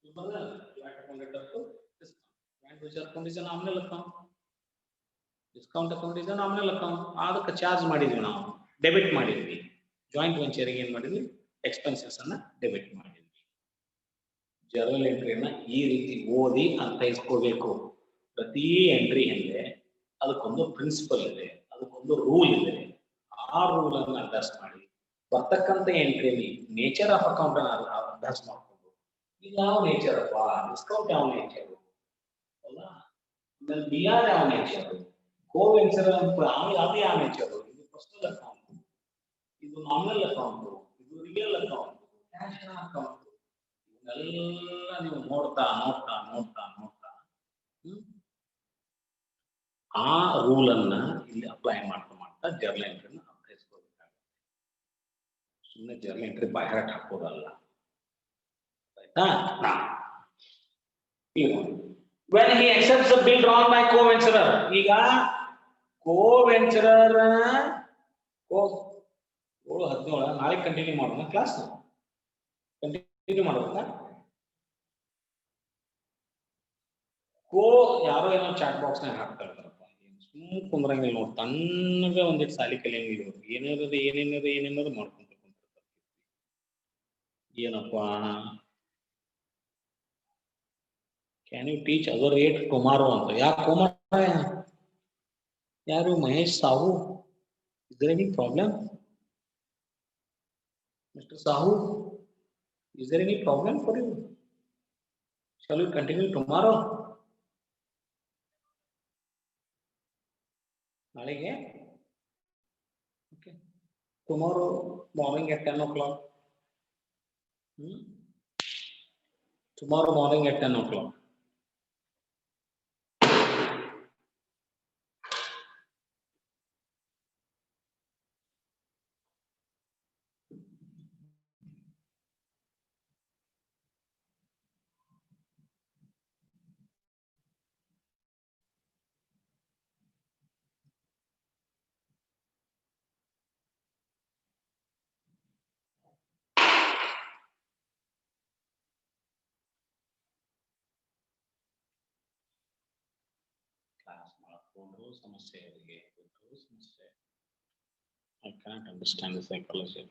मतलब joint account debtor to discount joint venture account is a nominal account discount account is a nominal account ಅದಕ್ಕೆ ಚಾರ್ಜ್ ಮಾಡಿದ್ವಿ ನಾವು ಡೆಬಿಟ್ ಮಾಡಿದ್ವಿ ಜಾಯಿಂಟ್ ವೆಂಚರ್ ಗೆ ಏನು ಮಾಡಿದ್ವಿ ಎಕ್ಸ್ಪೆನ್ಸಸ್ ಅನ್ನು ಡೆಬಿಟ್ ಮಾಡಿದ್ವಿ ಜರ್ನಲ್ ಎಂಟ್ರಿನ ಈ ರೀತಿ ಓದಿ ಅರ್ಥೈಸ್ಕೋಬೇಕು ಪ್ರತಿ ಎಂಟ್ರಿ ಹಿಂದೆ ಅದಕ್ಕೊಂದು ಪ್ರಿನ್ಸಿಪಲ್ ಇದೆ ಅದಕ್ಕೊಂದು ರೂಲ್ ಇದೆ ಆ ರೂಲ್ ಅನ್ನು ಅಭ್ಯಾಸ ಮಾಡಿ ಬರ್ತಕ್ಕಂಥ ಎಂಟ್ರಿ ನೇಚರ್ ಆಫ್ ಅಕೌಂಟ್ ಅನ್ನು ಅಭ್ಯಾಸ ಮಾಡ್ಕೊಂಡು ಇದು ಯಾವ ನೇಚರ್ ಅಪ್ಪ ಡಿಸ್ಕೌಂಟ್ ಯಾವ ನೇಚರ್ ಅಲ್ಲ ಆಮೇಲೆ ಬಿಆರ್ ಯಾವ ನೇಚರ್ ಕೋ ವೆಂಚರ್ ಅಂತ ಅದು ಯಾವ ನೇಚರ್ ಇದು ಪರ್ಸನಲ್ ಅಕೌಂಟ್ ಇದು ನಾಮಿನಲ್ ಅಕೌಂಟ್ ಇದು ರಿಯಲ್ ಅಕೌಂಟ್ ಕ್ಯಾಶ್ ಅಕೌಂಟ್ ಎಲ್ಲ ನೀವು ನೋಡ್ತಾ ನೋಡ್ತಾ ನೋಡ್ತಾ ನೋಡ್ತಾ ಆ ರೂಲ್ ಅನ್ನ ಇಲ್ಲಿ ಅಪ್ಲೈ ಮಾಡ್ತಾ ಮಾಡ್ತಾ ಜರ್ನಲ್ ಎಂಟ್ರಿನ ಅರ್ಥೈಸ್ಕೋಬೇಕಾಗುತ್ತೆ ಸುಮ್ಮನೆ ಜರ್ನಲ್ ಎಂಟ್ರಿ ಬೈಹಾರ್ಟ್ ಹಾಕೋದಲ್ಲ ಆಯ್ತಾ when he accepts the bill drawn by co-venturer ಈಗ co-venturer 17 ನಾಳೆ ಕಂಟಿನ್ಯೂ ಮಾಡೋಣ ಕ್ಲಾಸ್ ಕಂಟಿನ್ಯೂ ಮಾಡೋಣ ಕೋ ಯಾರೋ ಏನೋ ಚಾಟ್ ಬಾಕ್ಸ್ ನಾಗ ಹಾಕ್ತಾ ಇರ್ತಾರಪ್ಪ ಸುಮ್ಮನೆ ಕುಂದ್ರಂಗಿಲ್ಲ ನೋಡಿ ತಣ್ಣಗೆ ಒಂದಿಟ್ಟು ಸಾಲಿ ಕಲಿಯಂಗಿಲ್ಲ ಏನೇನದು ಮಾಡ್ಕೊಂತ ಕುಂತಿರ್ತಾರೆ ಏನಪ್ಪ can you teach other rate tomorrow ಅಂತ ಯಾಕೆ ಕುಮಾರ ಯಾರು Mahesh Sahu is there any problem mister Sahu is there any problem for you shall we continue tomorrow nalige okay tomorrow morning at 10 o'clock tomorrow morning at 10 o'clock I cannot understand the psychology.